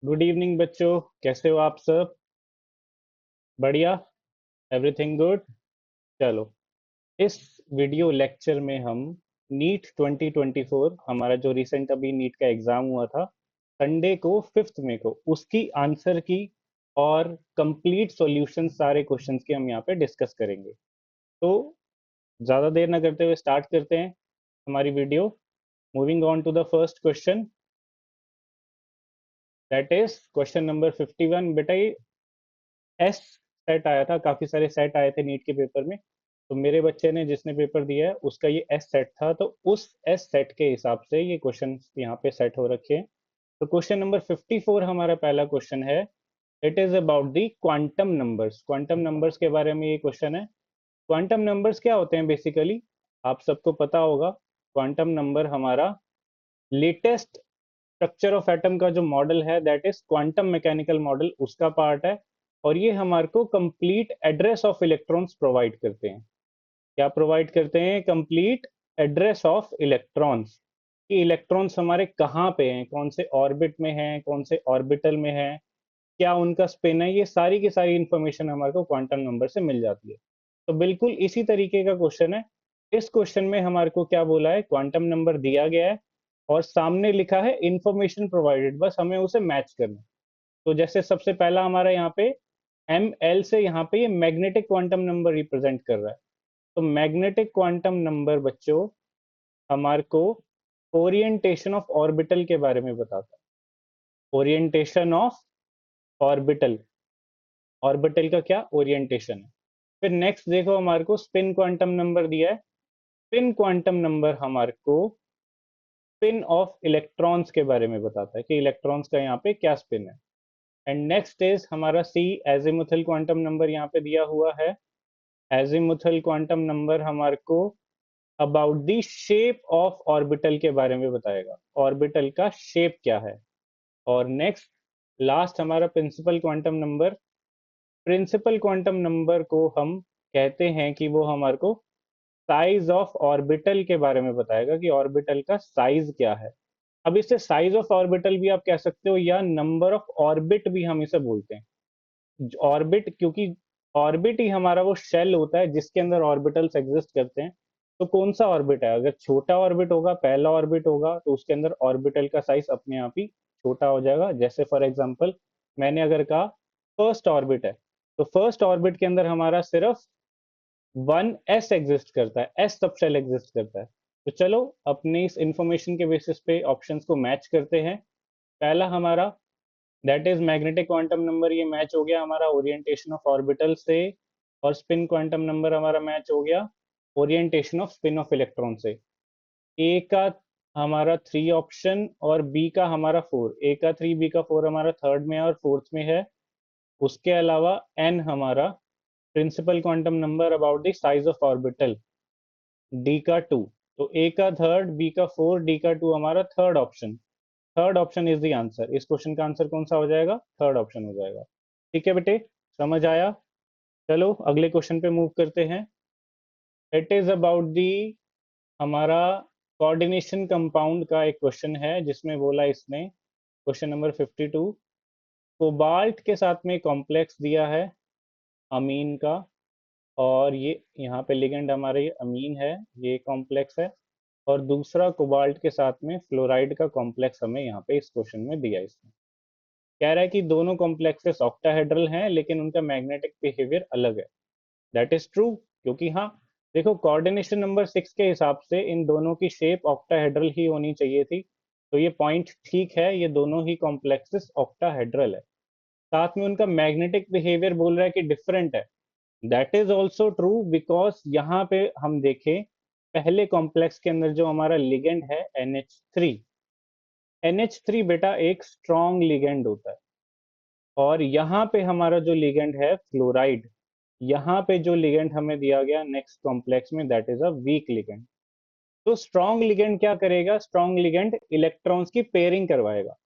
Good evening बच्चों। कैसे हो आप सब? बढ़िया। Everything good. चलो, इस वीडियो लेक्चर में हम नीट 2024, हमारा जो रिसेंट अभी नीट का एग्जाम हुआ था संडे को 5 मई को, उसकी आंसर की और कंप्लीट सॉल्यूशन सारे क्वेश्चंस की हम यहाँ पे डिस्कस करेंगे। तो ज़्यादा देर ना करते हुए स्टार्ट करते हैं हमारी video. Moving on to the first question, that is question number 51। बेटा, ये एस सेट आया था, काफी सारे सेट आए थे नीट के पेपर में। तो मेरे बच्चे ने जिसने पेपर दिया है उसका ये एस सेट था, तो उस एस सेट के हिसाब से ये क्वेश्चन यहाँ पे सेट हो रखे हैं। तो क्वेश्चन नंबर 54 हमारा पहला क्वेश्चन है। It is about the quantum numbers. Quantum numbers के बारे में ये क्वेश्चन है। क्वांटम नंबर्स क्या होते हैं बेसिकली, आप सबको पता होगा। क्वांटम नंबर हमारा लेटेस्ट स्ट्रक्चर ऑफ एटम का जो मॉडल है, that is quantum mechanical model, उसका पार्ट है। और ये हमारे को complete address of electrons provide करते हैं। क्या प्रोवाइड करते हैं? कंप्लीट एड्रेस ऑफ इलेक्ट्रॉन्स, कि इलेक्ट्रॉन्स हमारे कहाँ पे हैं, कौन से ऑर्बिट में हैं, कौन से ऑर्बिटल में हैं, क्या उनका स्पिन है, ये सारी की सारी इंफॉर्मेशन हमारे को क्वांटम नंबर से मिल जाती है। तो बिल्कुल इसी तरीके का क्वेश्चन है। इस क्वेश्चन में हमारे को क्या बोला है, क्वांटम नंबर दिया गया है और सामने लिखा है इंफॉर्मेशन प्रोवाइडेड, बस हमें उसे मैच करना है। तो जैसे सबसे पहला हमारा यहाँ पे एम एल से यहाँ पे ये मैग्नेटिक क्वांटम नंबर रिप्रेजेंट कर रहा है। तो मैग्नेटिक क्वांटम नंबर बच्चों हमारे को ओरिएंटेशन ऑफ ऑर्बिटल के बारे में बताता है। ओरिएंटेशन ऑफ ऑर्बिटल, ऑर्बिटल का क्या ओरिएंटेशन है। फिर नेक्स्ट देखो, हमारे को स्पिन क्वांटम नंबर दिया है। स्पिन क्वांटम नंबर हमारे को स्पिन ऑफ इलेक्ट्रॉन्स के बारे में बताता है कि इलेक्ट्रॉन्स का यहाँ पे क्या स्पिन है। एंड नेक्स्ट इज हमारा सी, एजिमुथल क्वांटम नंबर यहाँ पे दिया हुआ है। एजिमुथल क्वांटम नंबर हमारे को about the shape of orbital के बारे में बताएगा, ऑर्बिटल का शेप क्या है। और नेक्स्ट लास्ट हमारा principal quantum number. Principal quantum number को हम कहते हैं कि वो हमारे को साइज ऑफ ऑर्बिटल के बारे में बताएगा कि ऑर्बिटल का साइज क्या है। अब इसे साइज ऑफ ऑर्बिटल भी आप कह सकते हो या नंबर ऑफ ऑर्बिट भी हम इसे बोलते हैं। ऑर्बिट, क्योंकि ऑर्बिट ही हमारा वो शेल होता है जिसके अंदर ऑर्बिटल्स एग्जिस्ट करते हैं। तो कौन सा ऑर्बिट है, अगर छोटा ऑर्बिट होगा, पहला ऑर्बिट होगा, तो उसके अंदर ऑर्बिटल का साइज अपने आप ही छोटा हो जाएगा। जैसे फॉर एग्जांपल मैंने अगर कहा फर्स्ट ऑर्बिट है, तो फर्स्ट ऑर्बिट के अंदर हमारा सिर्फ 1s एग्जिस्ट करता है, एस सबशेल एग्जिस्ट करता है। तो चलो अपने इस इंफॉर्मेशन के बेसिस पे ऑप्शंस को मैच करते हैं। पहला हमारा that is magnetic quantum number, ये मैच हो गया हमारा ओरिएंटेशन ऑफ ऑर्बिटल से। और स्पिन क्वांटम नंबर हमारा मैच हो गया orientation off spin off electron से। ए का हमारा 3 ऑप्शन और बी का हमारा 4, ए का 3, बी का 4 हमारा थर्ड में है और फोर्थ में है। उसके अलावा एन हमारा principal quantum number about the size of orbital, d का 2। तो ए का थर्ड, बी का 4, डी का 2 हमारा third option. Third option is the answer. इस क्वेश्चन का आंसर कौन सा हो जाएगा? थर्ड ऑप्शन हो जाएगा। ठीक है बेटे, समझ आया? चलो अगले क्वेश्चन पे मूव करते हैं। इट इज अबाउट दी हमारा कोऑर्डिनेशन कंपाउंड का एक क्वेश्चन है, जिसमें बोला इसने क्वेश्चन नंबर 52, कोबाल्ट के साथ में कॉम्प्लेक्स दिया है अमीन का, और ये यहाँ पे लिगेंड हमारा ये अमीन है, ये कॉम्प्लेक्स है। और दूसरा कोबाल्ट के साथ में फ्लोराइड का कॉम्प्लेक्स हमें यहाँ पे इस क्वेश्चन में दिया है। इसमें कह रहा है कि दोनों कॉम्प्लेक्सेस ऑक्टाहेड्रल हैं लेकिन उनका मैग्नेटिक बिहेवियर अलग है। दैट इज ट्रू, क्योंकि हाँ, देखो कोऑर्डिनेशन नंबर 6 के हिसाब से इन दोनों की शेप ऑक्टाहेड्रल ही होनी चाहिए थी। तो ये पॉइंट ठीक है, ये दोनों ही कॉम्प्लेक्सेस ऑक्टाहेड्रल है। साथ में उनका मैग्नेटिक बिहेवियर बोल रहा है कि डिफरेंट है। That is also true, because यहाँ पे हम देखें पहले कॉम्प्लेक्स के अंदर जो हमारा लिगेंड है NH3, NH3 बेटा एक स्ट्रॉन्ग लिगेंड होता है। और यहाँ पे हमारा जो लिगेंड है फ्लोराइड, यहाँ पे जो लिगेंड हमें दिया गया नेक्स्ट कॉम्प्लेक्स में, that is a week ligand. तो स्ट्रॉन्ग लिगेंड क्या करेगा? स्ट्रॉन्ग लिगेंड इलेक्ट्रॉन्स की पेयरिंग करवाएगा।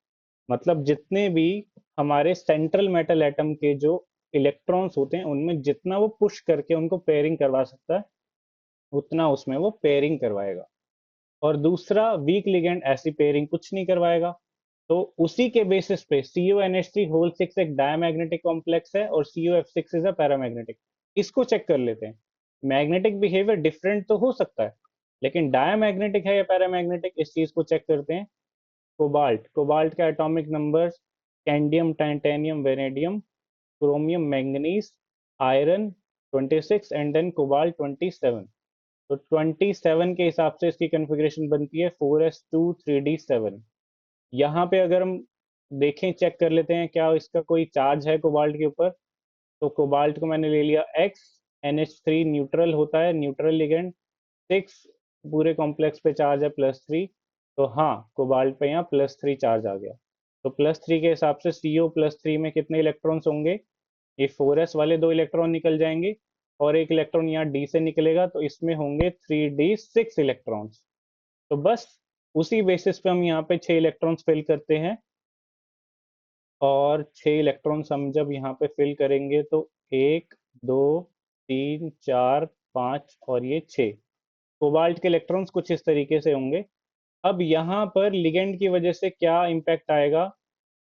मतलब जितने भी हमारे सेंट्रल मेटल एटम के जो इलेक्ट्रॉन्स होते हैं उनमें जितना वो पुश करके उनको पेयरिंग करवा सकता है, उतना उसमें वो पेयरिंग करवाएगा। और दूसरा वीक लिगेंड ऐसी पेयरिंग कुछ नहीं करवाएगा। तो उसी के बेसिस पे CuNH3 होल 6 एक डायमैग्नेटिक कॉम्प्लेक्स है और CuF6 इज अ पैरामैग्नेटिक। इसको चेक कर लेते हैं। मैग्नेटिक बिहेवियर डिफरेंट तो हो सकता है, लेकिन डायमैग्नेटिक है या पैरामैग्नेटिक, इस चीज को चेक करते हैं। कोबाल्ट, कोबाल्ट का atomic number, scandium, titanium, vanadium, chromium, manganese, iron 26 and then cobalt 27। तो 27 के हिसाब से इसकी कन्फिग्रेशन बनती है 4s2 3d7। यहाँ पे अगर हम देखें, चेक कर लेते हैं क्या इसका कोई चार्ज है कोबाल्ट के ऊपर। तो कोबाल्ट को मैंने ले लिया X, NH3 न्यूट्रल होता है, न्यूट्रल लिगेंड, 6 पूरे कॉम्प्लेक्स पे चार्ज है +3। तो हाँ, कोबाल्ट पे यहाँ +3 चार्ज आ गया। तो +3 के हिसाब से CO+3 में कितने इलेक्ट्रॉन्स होंगे? ये 4s वाले 2 इलेक्ट्रॉन निकल जाएंगे और एक इलेक्ट्रॉन यहाँ D से निकलेगा, तो इसमें होंगे 3d6 इलेक्ट्रॉन्स। तो बस उसी बेसिस पे हम यहाँ पे 6 इलेक्ट्रॉन्स फिल करते हैं। और 6 इलेक्ट्रॉन्स हम जब यहाँ पे फिल करेंगे तो 1 2 3 4 5 और ये 6 कोबाल्ट के इलेक्ट्रॉन्स कुछ इस तरीके से होंगे। अब यहाँ पर लिगेंड की वजह से क्या इम्पैक्ट आएगा?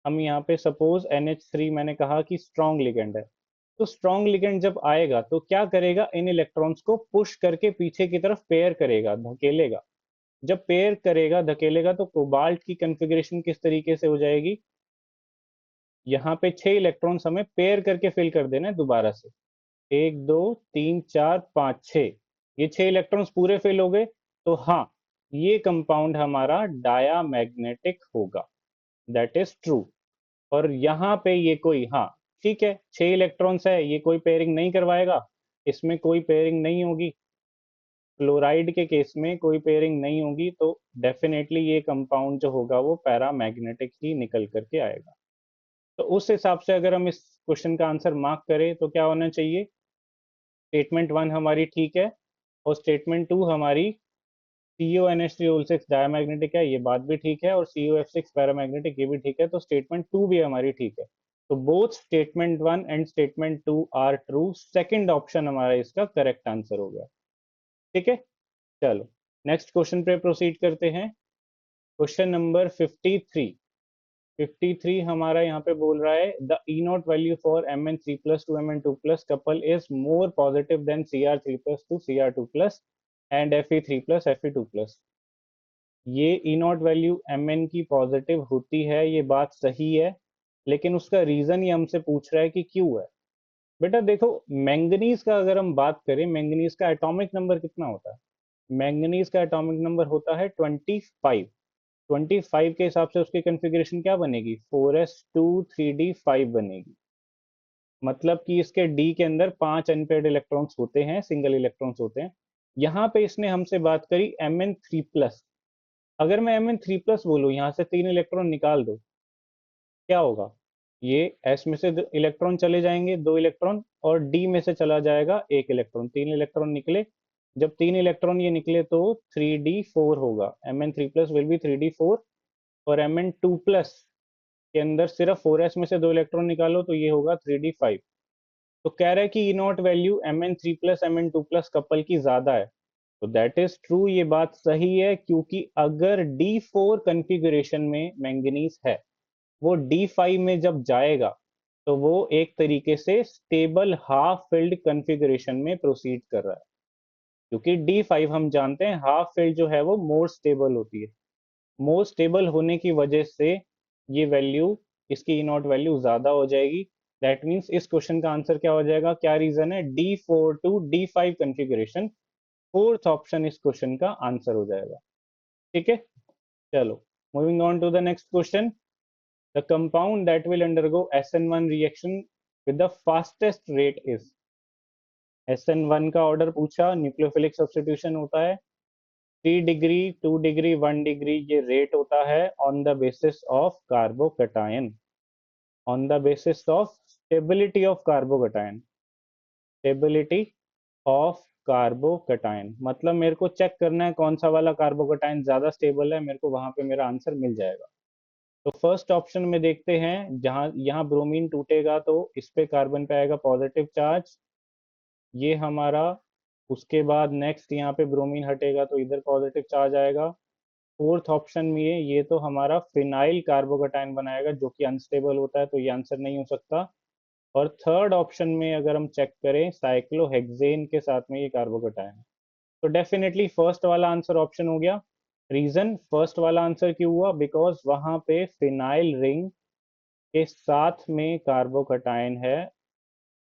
हम यहाँ पे सपोज NH3 मैंने कहा कि स्ट्रॉन्ग लिगेंड है, तो स्ट्रॉन्ग लिगेंड जब आएगा तो क्या करेगा? इन इलेक्ट्रॉन्स को पुश करके पीछे की तरफ पेयर करेगा, धकेलेगा। जब पेयर करेगा, धकेलेगा, तो कोबाल्ट की कॉन्फ़िगरेशन किस तरीके से हो जाएगी? यहाँ पे 6 इलेक्ट्रॉन्स हमें पेयर करके फिल कर देना है दोबारा से। 1 2 3 4 5 6, ये 6 इलेक्ट्रॉन्स पूरे फिल हो गए। तो हाँ, ये कंपाउंड हमारा डायामैग्नेटिक होगा, दैट इज ट्रू। और यहाँ पे ये कोई, हाँ ठीक है, 6 इलेक्ट्रॉन्स है, ये कोई पेयरिंग नहीं करवाएगा, इसमें कोई पेयरिंग नहीं होगी। क्लोराइड के केस में कोई पेयरिंग नहीं होगी, तो डेफिनेटली ये कंपाउंड जो होगा वो पैरामैग्नेटिक ही निकल करके आएगा। तो उस हिसाब से अगर हम इस क्वेश्चन का आंसर मार्क करें तो क्या होना चाहिए? स्टेटमेंट 1 हमारी ठीक है, और स्टेटमेंट 2 हमारी CuNH3 डायमैग्नेटिक है, ये बात भी ठीक है, और CuF6 पैरामैग्नेटिक, ये भी ठीक है। तो स्टेटमेंट 2 भी हमारी ठीक है। तो both statement 1 and statement 2 are true. Second option हमारा इसका करेक्ट आंसर हो गया। ठीक है, चलो नेक्स्ट क्वेश्चन पे प्रोसीड करते हैं। Question number 53। 53 हमारा यहाँ पे बोल रहा है the E nought value for Mn3+ to Mn2+ couple is more positive than Cr3+ to Cr2+ and Fe3+ Fe2+। ये ई नॉट वैल्यू Mn की पॉजिटिव होती है, ये बात सही है, लेकिन उसका रीजन ये हमसे पूछ रहा है कि क्यों है। बेटा देखो, मैंगनीज का अगर हम बात करें, मैंगनीज का एटॉमिक नंबर कितना होता है? मैंगनीज का एटॉमिक नंबर होता है 25। 25 के हिसाब से उसकी कॉन्फ़िगरेशन क्या बनेगी? 4s2 3d5 बनेगी। मतलब कि इसके डी के अंदर 5 अनपेयर्ड इलेक्ट्रॉन्स होते हैं, सिंगल इलेक्ट्रॉन्स होते हैं। यहाँ पे इसने हमसे बात करी Mn3+। अगर मैं Mn3+ बोलूँ, यहाँ से 3 इलेक्ट्रॉन निकाल दो, क्या होगा? ये S में से इलेक्ट्रॉन चले जाएंगे, 2 इलेक्ट्रॉन, और D में से चला जाएगा 1 इलेक्ट्रॉन, 3 इलेक्ट्रॉन निकले। जब 3 इलेक्ट्रॉन ये निकले तो 3d4 होगा। Mn3+ will be 3d4। और Mn2+ के अंदर सिर्फ 4s में से 2 इलेक्ट्रॉन निकालो तो ये होगा 3d5। तो कह रहा है कि ई nought value Mn3+ Mn2+ couple की ज्यादा है। तो दैट इज ट्रू, ये बात सही है, क्योंकि अगर D4 कॉन्फ़िगरेशन में मैंगनीज है, वो D5 में जब जाएगा तो वो एक तरीके से स्टेबल हाफ फिल्ड कॉन्फ़िगरेशन में प्रोसीड कर रहा है। क्योंकि D5 हम जानते हैं हाफ फिल्ड जो है वो मोर स्टेबल होती है। मोर स्टेबल होने की वजह से ये वैल्यू, इसकी ई नॉट वैल्यू ज्यादा हो जाएगी। दैट मीन्स इस क्वेश्चन का आंसर क्या हो जाएगा? क्या रीजन है? D4 to D5 configuration, fourth option इस क्वेश्चन का आंसर हो जाएगा। ठीक है, चलो moving on to the next question. The compound that will undergo SN1 reaction with the fastest rate is. SN1 का ऑर्डर पूछा, न्यूक्लियोफिलिक सब्स्टिट्यूशन होता है, 3 डिग्री, 2 डिग्री, 1 डिग्री, ये रेट होता है on the basis of carbocation, on the basis of stability of carbocation, stability of carbocation. मतलब मेरे को चेक करना है कौन सा वाला कार्बोकटायन ज्यादा स्टेबल है, मेरे को वहां पे मेरा आंसर मिल जाएगा। तो फर्स्ट ऑप्शन में देखते हैं, जहां यहाँ ब्रोमीन टूटेगा तो इस पे कार्बन पे आएगा पॉजिटिव चार्ज, ये हमारा। उसके बाद नेक्स्ट यहाँ पे ब्रोमीन हटेगा तो इधर पॉजिटिव चार्ज आएगा। फोर्थ ऑप्शन में ये तो हमारा फिनाइल कार्बोकटायन बनाएगा जो कि अनस्टेबल होता है, तो ये आंसर नहीं हो सकता। और थर्ड ऑप्शन में अगर हम चेक करें साइक्लोहेक्सेन के साथ में ये कार्बोकटायन है, तो डेफिनेटली फर्स्ट वाला आंसर ऑप्शन हो गया। रीजन फर्स्ट वाला आंसर क्यों हुआ? बिकॉज वहां पे फिनाइल रिंग के साथ में कार्बोकटायन है,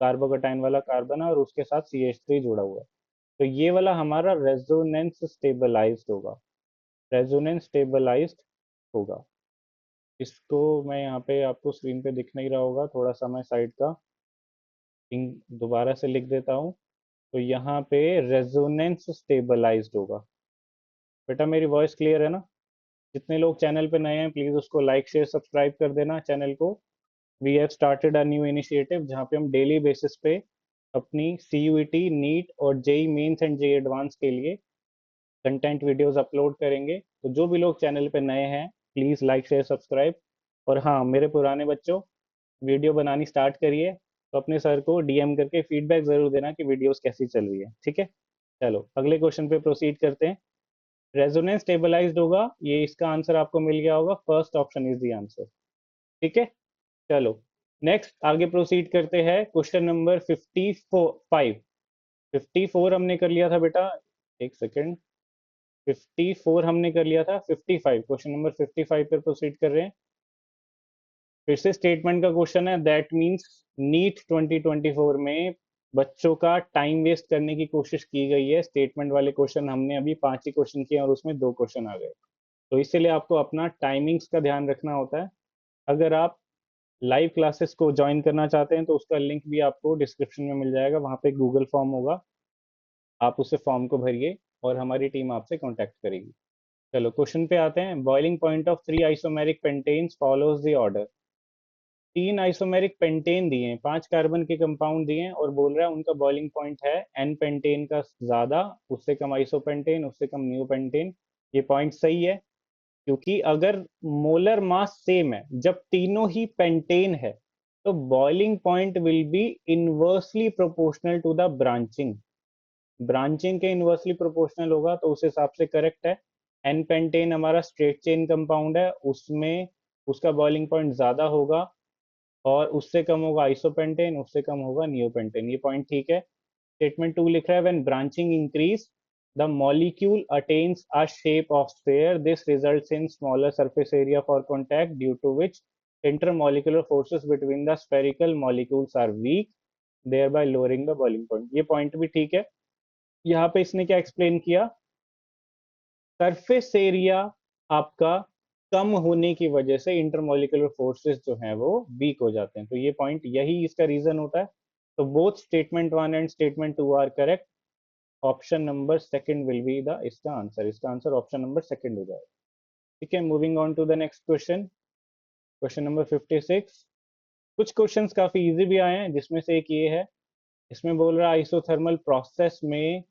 कार्बोकटायन वाला कार्बन है और उसके साथ CH3 जुड़ा हुआ है। तो ये वाला हमारा रेजोनेंस स्टेबलाइज्ड होगा, रेजोनेंस स्टेबलाइज्ड होगा। इसको मैं यहाँ पे आपको स्क्रीन पे दिख नहीं रहा होगा, थोड़ा सा मैं साइड का दोबारा से लिख देता हूँ। तो यहाँ पे रेजोनेंस स्टेबलाइज्ड होगा। बेटा मेरी वॉइस क्लियर है ना? जितने लोग चैनल पे नए हैं प्लीज उसको लाइक शेयर सब्सक्राइब कर देना चैनल को। We have started a new initiative जहाँ पे हम डेली बेसिस पे अपनी CUET नीट और JEE mains and JEE advance के लिए कंटेंट वीडियोस अपलोड करेंगे। तो जो भी लोग चैनल पे नए हैं प्लीज लाइक शेयर सब्सक्राइब। और हाँ, मेरे पुराने बच्चों, वीडियो बनानी स्टार्ट करिए तो अपने सर को DM करके फीडबैक जरूर देना कि वीडियोस कैसी चल रही है, ठीक है? चलो अगले क्वेश्चन पे प्रोसीड करते हैं। रेजोनेंस स्टेबलाइज्ड होगा, ये इसका आंसर आपको मिल गया होगा, first option is the answer, ठीक है? चलो नेक्स्ट आगे प्रोसीड करते हैं। क्वेश्चन नंबर 54 हमने कर लिया था बेटा, एक सेकेंड, 54 हमने कर लिया था, 55 क्वेश्चन नंबर 55 पर प्रोसीड कर रहे हैं। फिर से स्टेटमेंट का क्वेश्चन है, दैट मींस नीट 2024 में बच्चों का टाइम वेस्ट करने की कोशिश की गई है। स्टेटमेंट वाले क्वेश्चन हमने अभी 5 ही क्वेश्चन किए और उसमें 2 क्वेश्चन आ गए, तो इसीलिए आपको अपना टाइमिंग्स का ध्यान रखना होता है। अगर आप लाइव क्लासेस को ज्वाइन करना चाहते हैं तो उसका लिंक भी आपको डिस्क्रिप्शन में मिल जाएगा, वहाँ पे गूगल फॉर्म होगा, आप उसे फॉर्म को भरिए और हमारी टीम आपसे कांटेक्ट करेगी। चलो क्वेश्चन पे आते हैं। Boiling point of 3 isomeric pentanes follows the order. 3 isomeric pentane दिए हैं, 5 कार्बन के कंपाउंड दिए हैं और बोल रहा है उनका बॉइलिंग पॉइंट है N पेंटेन का ज्यादा, उससे कम आइसोपेंटेन, उससे कम नियोपेंटेन। ये पॉइंट सही है क्योंकि अगर मोलर मास सेम है, जब तीनों ही पेंटेन है, तो boiling point will be inversely proportional to the branching. Branching के इनवर्सली प्रोपोर्शनल होगा तो उस हिसाब से करेक्ट है। एन पेंटेन हमारा स्ट्रेट चेन कंपाउंड है, उसमें उसका बॉइलिंग पॉइंट ज्यादा होगा और उससे कम होगा आइसोपेंटेन, उससे कम होगा नियोपेंटेन। ये पॉइंट ठीक है। स्टेटमेंट 2 लिख रहा है, when branching increase the molecule attains a shape of sphere, this results in smaller surface area for contact due to which intermolecular forces between the spherical molecules are weak, thereby lowering the boiling point। ये point भी ठीक है। यहाँ पे इसने क्या explain किया? Surface area आपका कम होने की वजह से इंटरमोलिकुलर फोर्सेस जो हैं वो वीक हो जाते हैं, तो ये पॉइंट, यही इसका रीजन होता है। तो both statement 1 and statement 2 are correct. Option number second will be the इसका आंसर, इसका आंसर ऑप्शन नंबर सेकंड हो जाएगा, ठीक है? Moving on to the next question, question number 56। कुछ क्वेश्चंस काफी इजी भी आए हैं, जिसमें से एक ये है। इसमें बोल रहा है आइसोथर्मल प्रोसेस में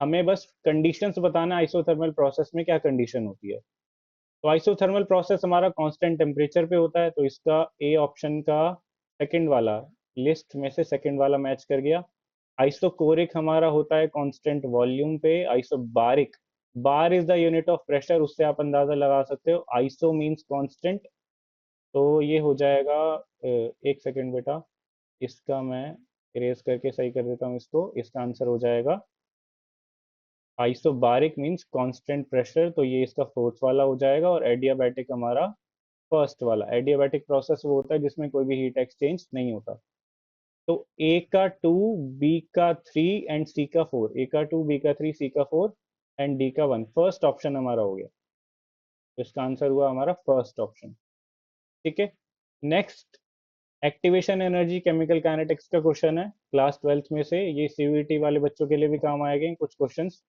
हमें बस कंडीशंस बताना, आइसोथर्मल प्रोसेस में क्या कंडीशन होती है। तो आइसोथर्मल प्रोसेस हमारा कांस्टेंट टेम्परेचर पे होता है, तो इसका ए ऑप्शन का सेकंड वाला, लिस्ट में से सेकंड वाला मैच कर गया। आइसोकोरिक हमारा होता है कांस्टेंट वॉल्यूम पे। Isobaric, bar is the unit of pressure, उससे आप अंदाजा लगा सकते हो। आइसो मींस कांस्टेंट, तो ये हो जाएगा एक सेकंड बेटा, इसका मैं इरेज करके सही कर देता हूँ इसको। इसका आंसर हो जाएगा आइसोबारिक मींस कांस्टेंट प्रेशर, तो ये इसका फोर्थ वाला हो जाएगा। और एडियाबैटिक हमारा फर्स्ट वाला। एडियाबैटिक प्रोसेस वो होता है जिसमें कोई भी हीट एक्सचेंज नहीं होता। तो ए का 2, बी का 3 एंड सी का 4, ए का 2, बी का 3, सी का 4 एंड डी का 1, फर्स्ट ऑप्शन हमारा हो गया। तो इसका आंसर हुआ हमारा फर्स्ट ऑप्शन, ठीक है? Next, activation energy chemical kinetics का क्वेश्चन है क्लास 12th में से। ये CUET वाले बच्चों के लिए भी काम आएंगे कुछ क्वेश्चंस।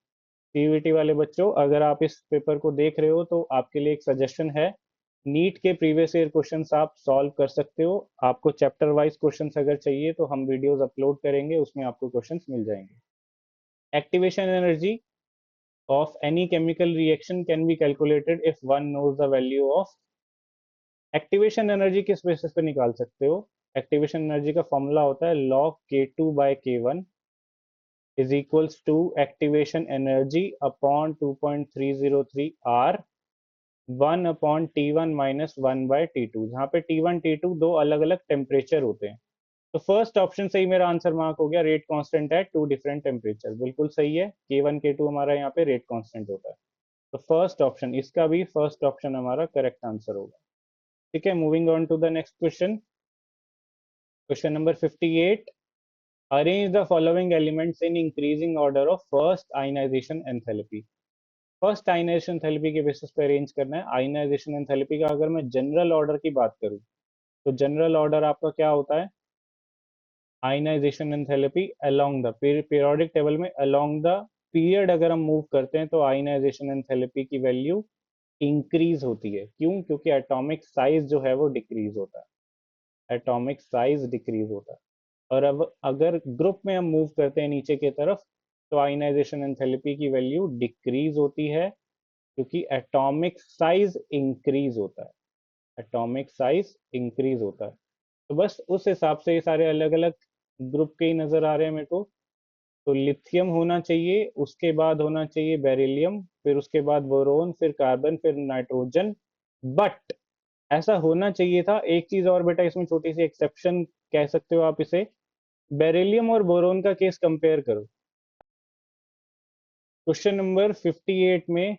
CUET वाले बच्चों, अगर आप इस पेपर को देख रहे हो तो आपके लिए एक सजेशन है, नीट के प्रीवियस ईयर क्वेश्चंस आप सॉल्व कर सकते हो। आपको चैप्टर वाइज क्वेश्चंस अगर चाहिए तो हम वीडियोस अपलोड करेंगे, उसमें आपको क्वेश्चंस मिल जाएंगे। Activation energy of any chemical reaction can be calculated if one knows the value of। Activation energy किस बेसिस पे निकाल सकते हो? एक्टिवेशन एनर्जी का फॉर्मूला होता है log K2/K1 is equals to activation energy upon 2.303 R 1/T1 minus 1/T2, जहाँ पे T1 T2 दो अलग अलग टेम्परेचर होते हैं। तो फर्स्ट ऑप्शन से ही मेरा आंसर मार्क हो गया, रेट कांस्टेंट है टू डिफरेंट टेम्परेचर, बिल्कुल सही है। K1 K2 हमारा यहाँ पे रेट कांस्टेंट होता है, तो फर्स्ट ऑप्शन, इसका भी फर्स्ट ऑप्शन हमारा करेक्ट आंसर होगा। ठीक है, moving on to the next question. Question number 58, arrange the following elements in increasing order of first ionisation enthalpy. First ionisation enthalpy के बेसिस पे अरेंज करना है। आयनाइजेशन एंथैल्पी का अगर मैं जनरल ऑर्डर की बात करूं, तो जनरल ऑर्डर आपका क्या होता है, ionisation enthalpy along the periodic table में अलोंग द पीरियड अगर हम मूव करते हैं तो आयनाइजेशन एंथैल्पी की वैल्यू इंक्रीज होती है। क्यों? क्योंकि एटॉमिक साइज जो है वो डिक्रीज होता है, एटॉमिक साइज डिक्रीज होता है। और अब अगर ग्रुप में हम मूव करते हैं नीचे की तरफ, तो आयनाइजेशन एंथैल्पी की वैल्यू डिक्रीज होती है, क्योंकि एटॉमिक साइज इंक्रीज होता है, एटॉमिक साइज इंक्रीज होता है। तो बस उस हिसाब से ये सारे अलग अलग ग्रुप के ही नजर आ रहे हैं मेरे को। तो लिथियम होना चाहिए, उसके बाद होना चाहिए बेरिलियम, फिर उसके बाद बोरोन, फिर कार्बन, फिर नाइट्रोजन। बट ऐसा होना चाहिए था, एक चीज और बेटा इसमें छोटी सी एक्सेप्शन कह सकते हो आप इसे, बेरिलियम और बोरोन का केस कंपेयर करो। क्वेश्चन नंबर 58 में,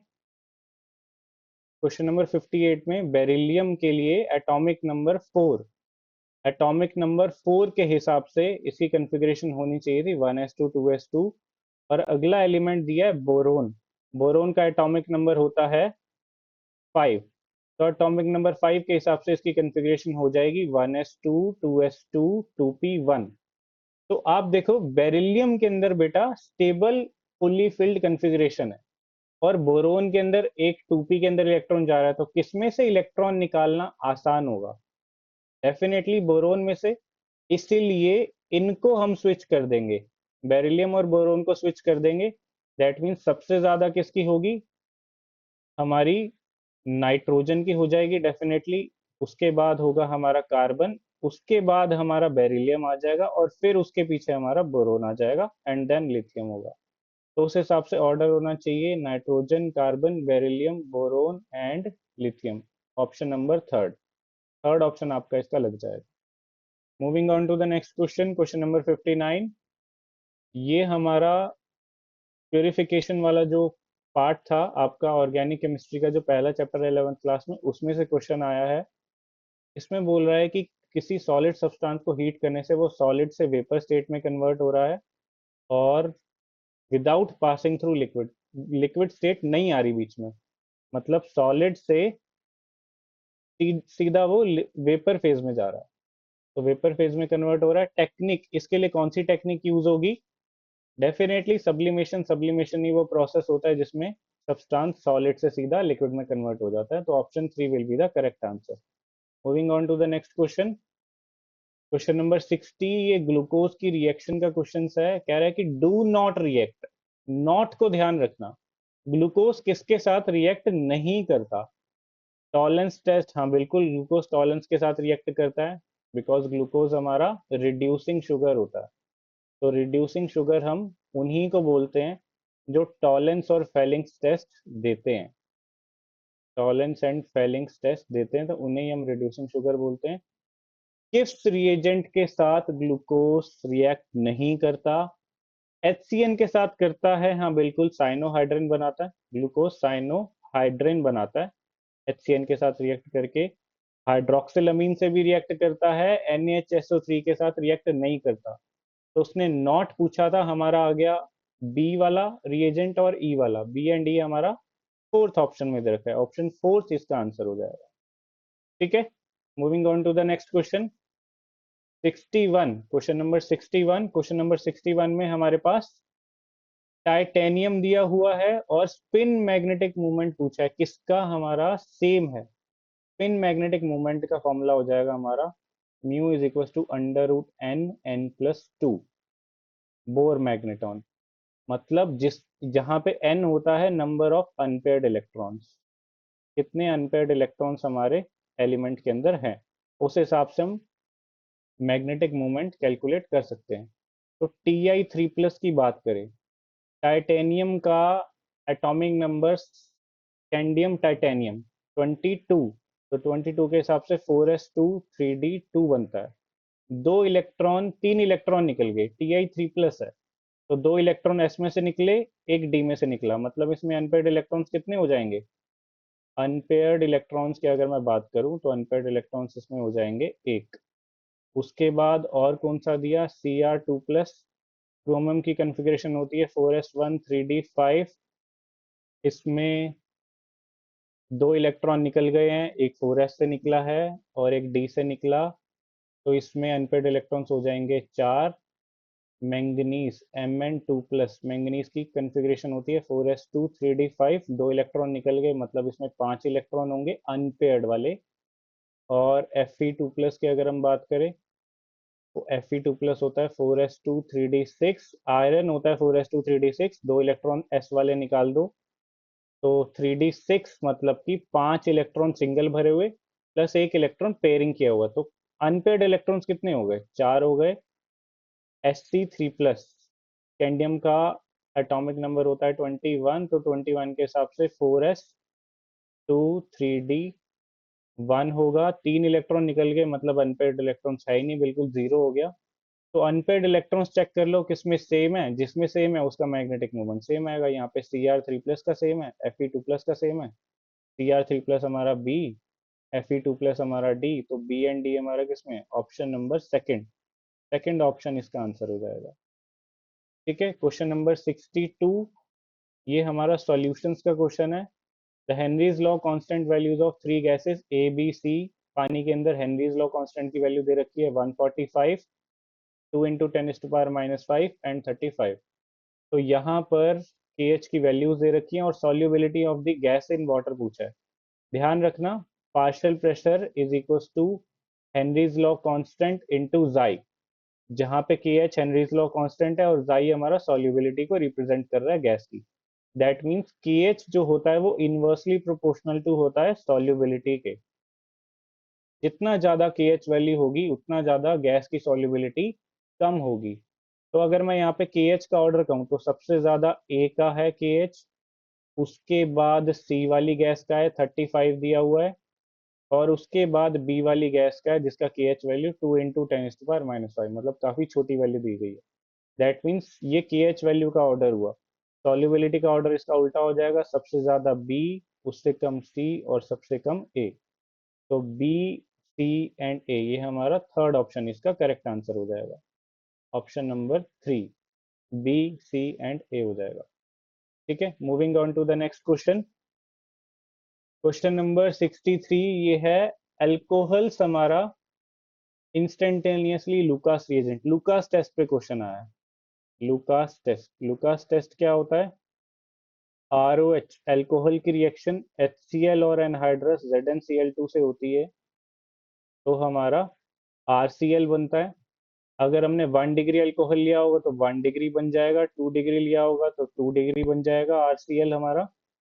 क्वेश्चन नंबर 58 में बेरिलियम के लिए एटॉमिक नंबर 4, एटॉमिक नंबर 4 के हिसाब से इसकी कॉन्फ़िगरेशन होनी चाहिए थी 1s2 2s2। और अगला एलिमेंट दिया है बोरोन, बोरोन का एटॉमिक नंबर होता है 5। तो एटॉमिक नंबर 5 के हिसाब से इसकी कॉन्फ़िगरेशन हो जाएगी 1s2 2s2 2p1। तो आप देखो बेरिलियम के अंदर बेटा स्टेबल फुल्ली फिल्ड कॉन्फ़िगरेशन है, और बोरोन के अंदर एक 2p के अंदर इलेक्ट्रॉन जा रहा है, तो किसमें से इलेक्ट्रॉन निकालना आसान होगा? डेफिनेटली बोरोन में से। इसीलिए इनको हम स्विच कर देंगे, बेरिलियम और बोरोन को स्विच कर देंगे। दैट मीन्स सबसे ज्यादा किसकी होगी, हमारी नाइट्रोजन की हो जाएगी डेफिनेटली। उसके बाद होगा हमारा कार्बन, उसके बाद हमारा बेरिलियम आ जाएगा, और फिर उसके पीछे हमारा बोरोन आ जाएगा, एंड देन लिथियम होगा। तो उस हिसाब से ऑर्डर होना चाहिए nitrogen, carbon, beryllium, boron and lithium. Option number third, third option आपका इसका लग जाएगा। Moving on to the next question, question number 59। ये हमारा प्योरिफिकेशन वाला जो पार्ट था आपका ऑर्गेनिक केमिस्ट्री का, जो पहला चैप्टर 11th क्लास में, उसमें से क्वेश्चन आया है। इसमें बोल रहा है कि किसी सॉलिड सब्सटेंस को हीट करने से वो सॉलिड से वेपर स्टेट में कन्वर्ट हो रहा है, और without passing through liquid, liquid state नहीं आ रही बीच में, मतलब सॉलिड से सीधा वो वेपर फेज में जा रहा है, तो वेपर फेज में कन्वर्ट हो रहा है। टेक्निक, इसके लिए कौन सी टेक्निक यूज होगी? डेफिनेटली सब्लिमेशन, सब्लिमेशन ही वो प्रोसेस होता है जिसमें सब्सटेंस सॉलिड से सीधा लिक्विड में कन्वर्ट हो जाता है। तो option 3 will be the correct answer. Moving on to the next question, question number 60। ये ग्लूकोज की रिएक्शन का क्वेश्चन है। कह रहा है कि डू नॉट रिएक्ट, नॉट को ध्यान रखना, ग्लूकोज किसके साथ रिएक्ट नहीं करता? टॉलेंस टेस्ट, हाँ बिल्कुल ग्लूकोज टॉलेंस के साथ रिएक्ट करता है, बिकॉज ग्लूकोज हमारा रिड्यूसिंग शुगर होता है। तो रिड्यूसिंग शुगर हम उन्हीं को बोलते हैं जो टॉलेंस और फेलिंग्स टेस्ट देते हैं, टॉलेंस एंड फेलिंग्स टेस्ट देते हैं, तो उन्हें ही हम रिड्यूसिंग शुगर बोलते हैं। किस रिएजेंट के साथ ग्लूकोज रिएक्ट नहीं करता? HCN के साथ करता है, हाँ बिल्कुल, साइनोहाइड्रिन बनाता है, ग्लूकोज साइनोहाइड्रिन बनाता है HCN के साथ रिएक्ट करके। हाइड्रोक्सिलमीन से भी रिएक्ट करता है, NaHSO3 के साथ रिएक्ट नहीं करता। तो उसने नॉट पूछा था, हमारा आ गया बी वाला रिएजेंट और ई वाला, बी एंड ई हमारा फोर्थ ऑप्शन में दे रखा है, ऑप्शन फोर्थ इसका आंसर हो जाएगा। ठीक है, moving on to the next question 61, question number 61। Question number 61 में हमारे पास टाइटेनियम दिया हुआ है और स्पिन मैग्नेटिक मूवमेंट पूछा है, किसका हमारा सेम है। स्पिन मैग्नेटिक मूवमेंट का फॉर्मूला हो जाएगा हमारा mu is equal to under root n n plus two, Bohr magneton. मतलब जिस, जहां पे n होता है नंबर ऑफ अनपेयर्ड इलेक्ट्रॉन्स, कितने अनपेयर्ड इलेक्ट्रॉन्स हमारे एलिमेंट के अंदर हैं, उस हिसाब से हम मैग्नेटिक मोमेंट कैलकुलेट कर सकते हैं। तो Ti3+ की बात करें, टाइटेनियम का एटॉमिक नंबर, स्कैंडियम टाइटेनियम, 22, तो 22 के हिसाब से 4s2 3d2 बनता है। दो इलेक्ट्रॉन, तीन इलेक्ट्रॉन निकल गए, Ti3+ है, तो दो इलेक्ट्रॉन s में से निकले, एक d में से निकला, मतलब इसमें अनपेयर्ड इलेक्ट्रॉन्स कितने हो जाएंगे? अनपेयर्ड इलेक्ट्रॉन्स की अगर मैं बात करूं तो अनपेयर्ड इलेक्ट्रॉन्स इसमें हो जाएंगे एक। उसके बाद और कौन सा दिया? Cr2+। क्रोमियम की कॉन्फ़िगरेशन होती है 4s1 3d5। इसमें दो इलेक्ट्रॉन निकल गए हैं, एक 4s से निकला है और एक d से निकला, तो इसमें अनपेयर्ड इलेक्ट्रॉन्स हो जाएंगे चार। मैंगनीज Mn2+, मैंगनीज की कॉन्फ़िगरेशन होती है 4s2 3d5, दो इलेक्ट्रॉन निकल गए, मतलब इसमें पांच इलेक्ट्रॉन होंगे अनपेयर्ड वाले। और Fe2+ की अगर हम बात करें तो Fe2+ होता है 4s2 3d6। आयरन होता है 4s2 3d6, दो इलेक्ट्रॉन s वाले निकाल दो, तो 3d6 मतलब कि पांच इलेक्ट्रॉन सिंगल भरे हुए प्लस एक इलेक्ट्रॉन पेयरिंग किया हुआ, तो अनपेयर्ड इलेक्ट्रॉन्स कितने हो गए? चार हो गए। Sc3+, कैंडियम का एटॉमिक नंबर होता है 21, तो 21 के हिसाब से 4s2 3d1 होगा, तीन इलेक्ट्रॉन निकल गए, मतलब अनपेयर्ड इलेक्ट्रॉन्स है ही नहीं, बिल्कुल जीरो हो गया। तो अनपेयर्ड इलेक्ट्रॉन्स चेक कर लो किसमें सेम है, जिसमें सेम है उसका मैग्नेटिक मोमेंट सेम आएगा। यहाँ पे Cr3+ का सेम है, Fe2+ का सेम है, Cr3+ हमारा B, Fe2+ हमारा D, तो B एंड D हमारा किसमें? Option number second, second option इसका आंसर हो जाएगा। ठीक है, क्वेश्चन नंबर 62, ये हमारा सॉल्यूशंस का क्वेश्चन है। The Henry's law constant values of three gases A B C. पानी के अंदर हेनरीज लॉ कांस्टेंट की वैल्यू दे रखी है 145, 2 × 10⁻⁵ एंड 35। तो यहाँ पर के एच की वैल्यूज दे रखी हैं और solubility of the gas in water पूछा है। ध्यान रखना, partial pressure is equal to Henry's law constant into जाई, जहाँ पे के एच हेनरीज लॉ कांस्टेंट है और जाई हमारा सॉल्युबिलिटी को रिप्रेजेंट कर रहा है गैस की। दैट मीन्स के एच जो होता है वो इनवर्सली प्रोपोर्शनल टू होता है सॉल्युबिलिटी के। जितना ज्यादा के एच वैल्यू होगी उतना ज्यादा गैस की सॉल्युबिलिटी कम होगी। तो अगर मैं यहाँ पे के एच का ऑर्डर कहूँ तो सबसे ज्यादा ए का है के एच, उसके बाद सी वाली गैस का है 35 दिया हुआ है, और उसके बाद बी वाली गैस का है जिसका के एच वैल्यू 2 × 10⁻⁵, मतलब काफी छोटी वैल्यू दी गई है। दैट मीन्स ये के एच वैल्यू का ऑर्डर हुआ। सॉल्युबिलिटी का ऑर्डर इसका उल्टा हो जाएगा, सबसे ज्यादा बी, उससे कम सी और सबसे कम ए। तो बी, सी एंड ए, ये हमारा थर्ड ऑप्शन इसका करेक्ट आंसर हो जाएगा। Option number 3, B C and A हो जाएगा। ठीक है, moving on to the next question. Question number 63 ये है, अल्कोहल्स हमारा instantaneously Lucas reagent, Lucas test पे क्वेश्चन आया है। लुकास टेस्ट, लुकास टेस्ट क्या होता है? ROH, अल्कोहल की रिएक्शन HCl और एनहाइड्रस ZnCl2 से होती है, तो हमारा RCl बनता है। अगर हमने 1 डिग्री अल्कोहल लिया होगा तो 1 डिग्री बन जाएगा, 2 डिग्री लिया होगा तो 2 डिग्री बन जाएगा RCl हमारा,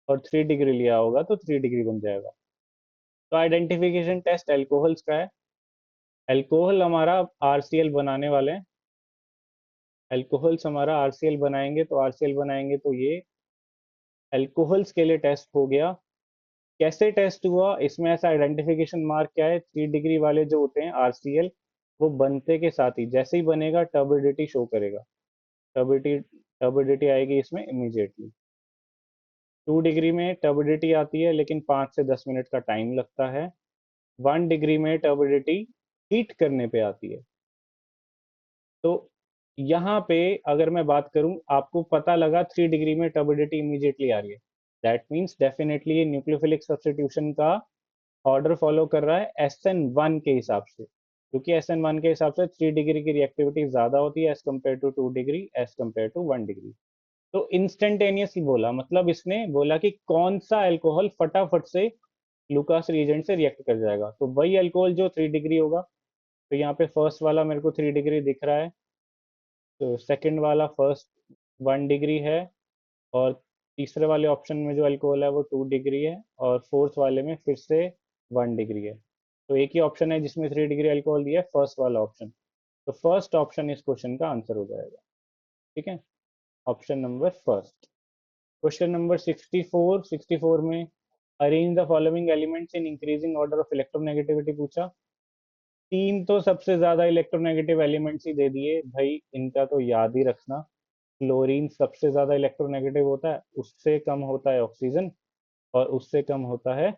और 3 डिग्री लिया होगा तो 3 डिग्री बन जाएगा। तो आइडेंटिफिकेशन टेस्ट अल्कोहल्स का है। अल्कोहल हमारा RCl बनाने वाले हैं, अल्कोहल्स हमारा RCl बनाएंगे, तो RCl बनाएंगे तो ये अल्कोहल्स के लिए टेस्ट हो गया। कैसे टेस्ट हुआ, इसमें ऐसा आइडेंटिफिकेशन मार्क क्या है, 3 डिग्री वाले जो होते हैं RCl, वो बनते के साथ ही जैसे ही बनेगा टर्बिडिटी शो करेगा, टर्बिडिटी टर्बिडिटी आएगी इसमें इमीडिएटली। 2 डिग्री में टर्बिडिटी आती है लेकिन 5 से 10 मिनट का टाइम लगता है। 1 डिग्री में टर्बिडिटी हीट करने पे आती है। तो यहाँ पे अगर मैं बात करूं, आपको पता लगा 3 डिग्री में टर्बिडिटी इमीडिएटली आ रही है, दैट मीन्स डेफिनेटली ये न्यूक्लियोफिलिक सब्स्टिट्यूशन का ऑर्डर फॉलो कर रहा है SN1 के हिसाब से, क्योंकि SN1 के हिसाब से 3 डिग्री की रिएक्टिविटी ज्यादा होती है as compare to 2 degree, as compare to 1 degree. तो इंस्टेंटेनियसली बोला, मतलब इसने बोला कि कौन सा अल्कोहल फटाफट से लुकास रिएजेंट से रिएक्ट कर जाएगा, तो वही अल्कोहल जो 3 डिग्री होगा। तो यहाँ पे फर्स्ट वाला मेरे को 3 डिग्री दिख रहा है, तो सेकंड वाला फर्स्ट 1 डिग्री है, और तीसरे वाले ऑप्शन में जो अल्कोहल है वो 2 डिग्री है, और फोर्थ वाले में फिर से 1 डिग्री है। तो एक ही ऑप्शन है जिसमें 3 डिग्री अल्कोहल दिया है, फर्स्ट वाला ऑप्शन। तो फर्स्ट ऑप्शन इस क्वेश्चन का आंसर हो जाएगा। ठीक है, option number first. Question number 64, 64 में arrange the following elements in increasing order of electronegativity पूछा। तीन तो सबसे ज्यादा इलेक्ट्रोनेगेटिव एलिमेंट्स ही दे दिए भाई, इनका तो याद ही रखना। क्लोरीन सबसे ज्यादा इलेक्ट्रोनेगेटिव होता है, उससे कम होता है ऑक्सीजन, और उससे कम होता है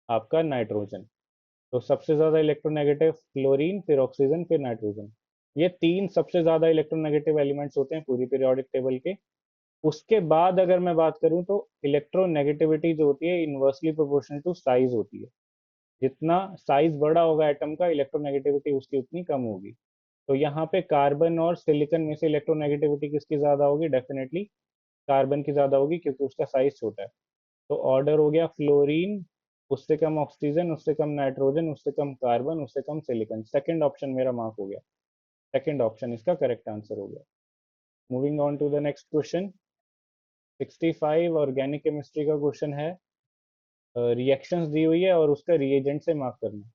आपका नाइट्रोजन। तो सबसे ज्यादा इलेक्ट्रोनेगेटिव क्लोरीन, फिर ऑक्सीजन, फिर नाइट्रोजन। ये तीन सबसे ज्यादा इलेक्ट्रोनेगेटिव एलिमेंट्स होते हैं पूरी पीरियोडिक टेबल के। उसके बाद अगर मैं बात करूं तो इलेक्ट्रोनेगेटिविटी जो होती है इनवर्सली प्रोपोर्शनल टू साइज होती है। जितना साइज बड़ा होगा एटम का, इलेक्ट्रोनेगेटिविटी उसकी उतनी कम होगी। तो यहाँ पे कार्बन और सिलिकॉन में से इलेक्ट्रोनेगेटिविटी किसकी ज्यादा होगी? डेफिनेटली कार्बन की ज्यादा होगी, क्योंकि उसका साइज छोटा है। तो ऑर्डर हो गया फ्लोरीन, उससे कम ऑक्सीजन, उससे कम नाइट्रोजन, उससे कम कार्बन, उससे कम सिलिकॉन। सेकंड ऑप्शन मेरा मार्क हो गया, सेकंड ऑप्शन इसका करेक्ट आंसर हो गया। Moving on to the next question. 65 organic chemistry का क्वेश्चन है। रिएक्शंस दी हुई है और उसका रिएजेंट से मार्क करना।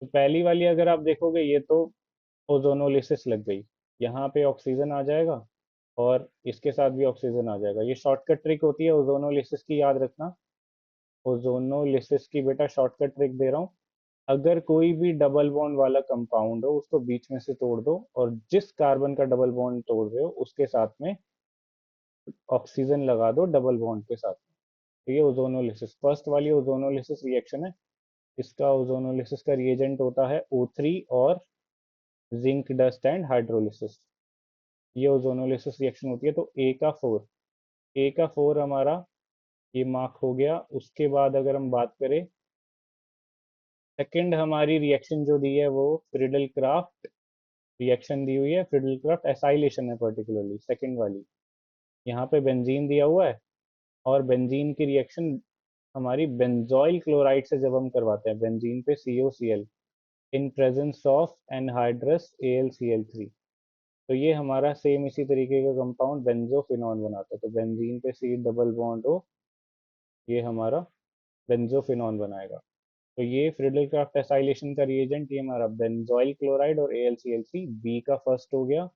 तो पहली वाली अगर आप देखोगे, ये तो ओजोनोलिसिस लग गई। यहाँ पे ऑक्सीजन आ जाएगा और इसके साथ भी ऑक्सीजन आ जाएगा। ये शॉर्टकट ट्रिक होती है ओजोनोलिसिस की, याद रखना। ओजोनोलिसिस की बेटा शॉर्टकट ट्रिक दे रहा हूँ। अगर कोई भी डबल बॉन्ड वाला कंपाउंड हो, उसको बीच में से तोड़ दो, और जिस कार्बन का डबल बॉन्ड तोड़ रहे हो उसके साथ में ऑक्सीजन लगा दो डबल बॉन्ड के साथ। तो ये ओजोनोलिसिस, फर्स्ट वाली ओजोनोलिसिस रिएक्शन है। इसका ओजोनोलिसिस का रिएजेंट होता है O3 और जिंक डस्ट एंड हाइड्रोलिसिस। ये ओजोनोलिसिस रिएक्शन होती है। तो ए का फोर हमारा ये मार्क हो गया। उसके बाद अगर हम बात करें, सेकंड हमारी रिएक्शन जो दी है वो फ्रिडल क्राफ्ट रिएक्शन दी हुई है। फ्रिडल क्राफ्ट एसाइलेशन है पर्टिकुलरली सेकंड वाली। यहाँ पे बेंजीन दिया हुआ है, और बेंजीन की रिएक्शन हमारी बेंजोइल क्लोराइड से जब हम करवाते हैं, बेंजीन पे COCl in presence of anhydrous AlCl3। तो ये हमारा सेम इसी तरीके का कंपाउंड बेंजोफिनॉन बनाता है। तो बेंजीन पे C डबल बॉन्ड हो, ये हमारा बेंजोफिनॉन बनाएगा। तो ये फ्रिडल क्राफ्ट एसाइलेशन का रिएजेंट ये हमारा बेंजोइल क्लोराइड और AlCl3, बी का फर्स्ट हो गया।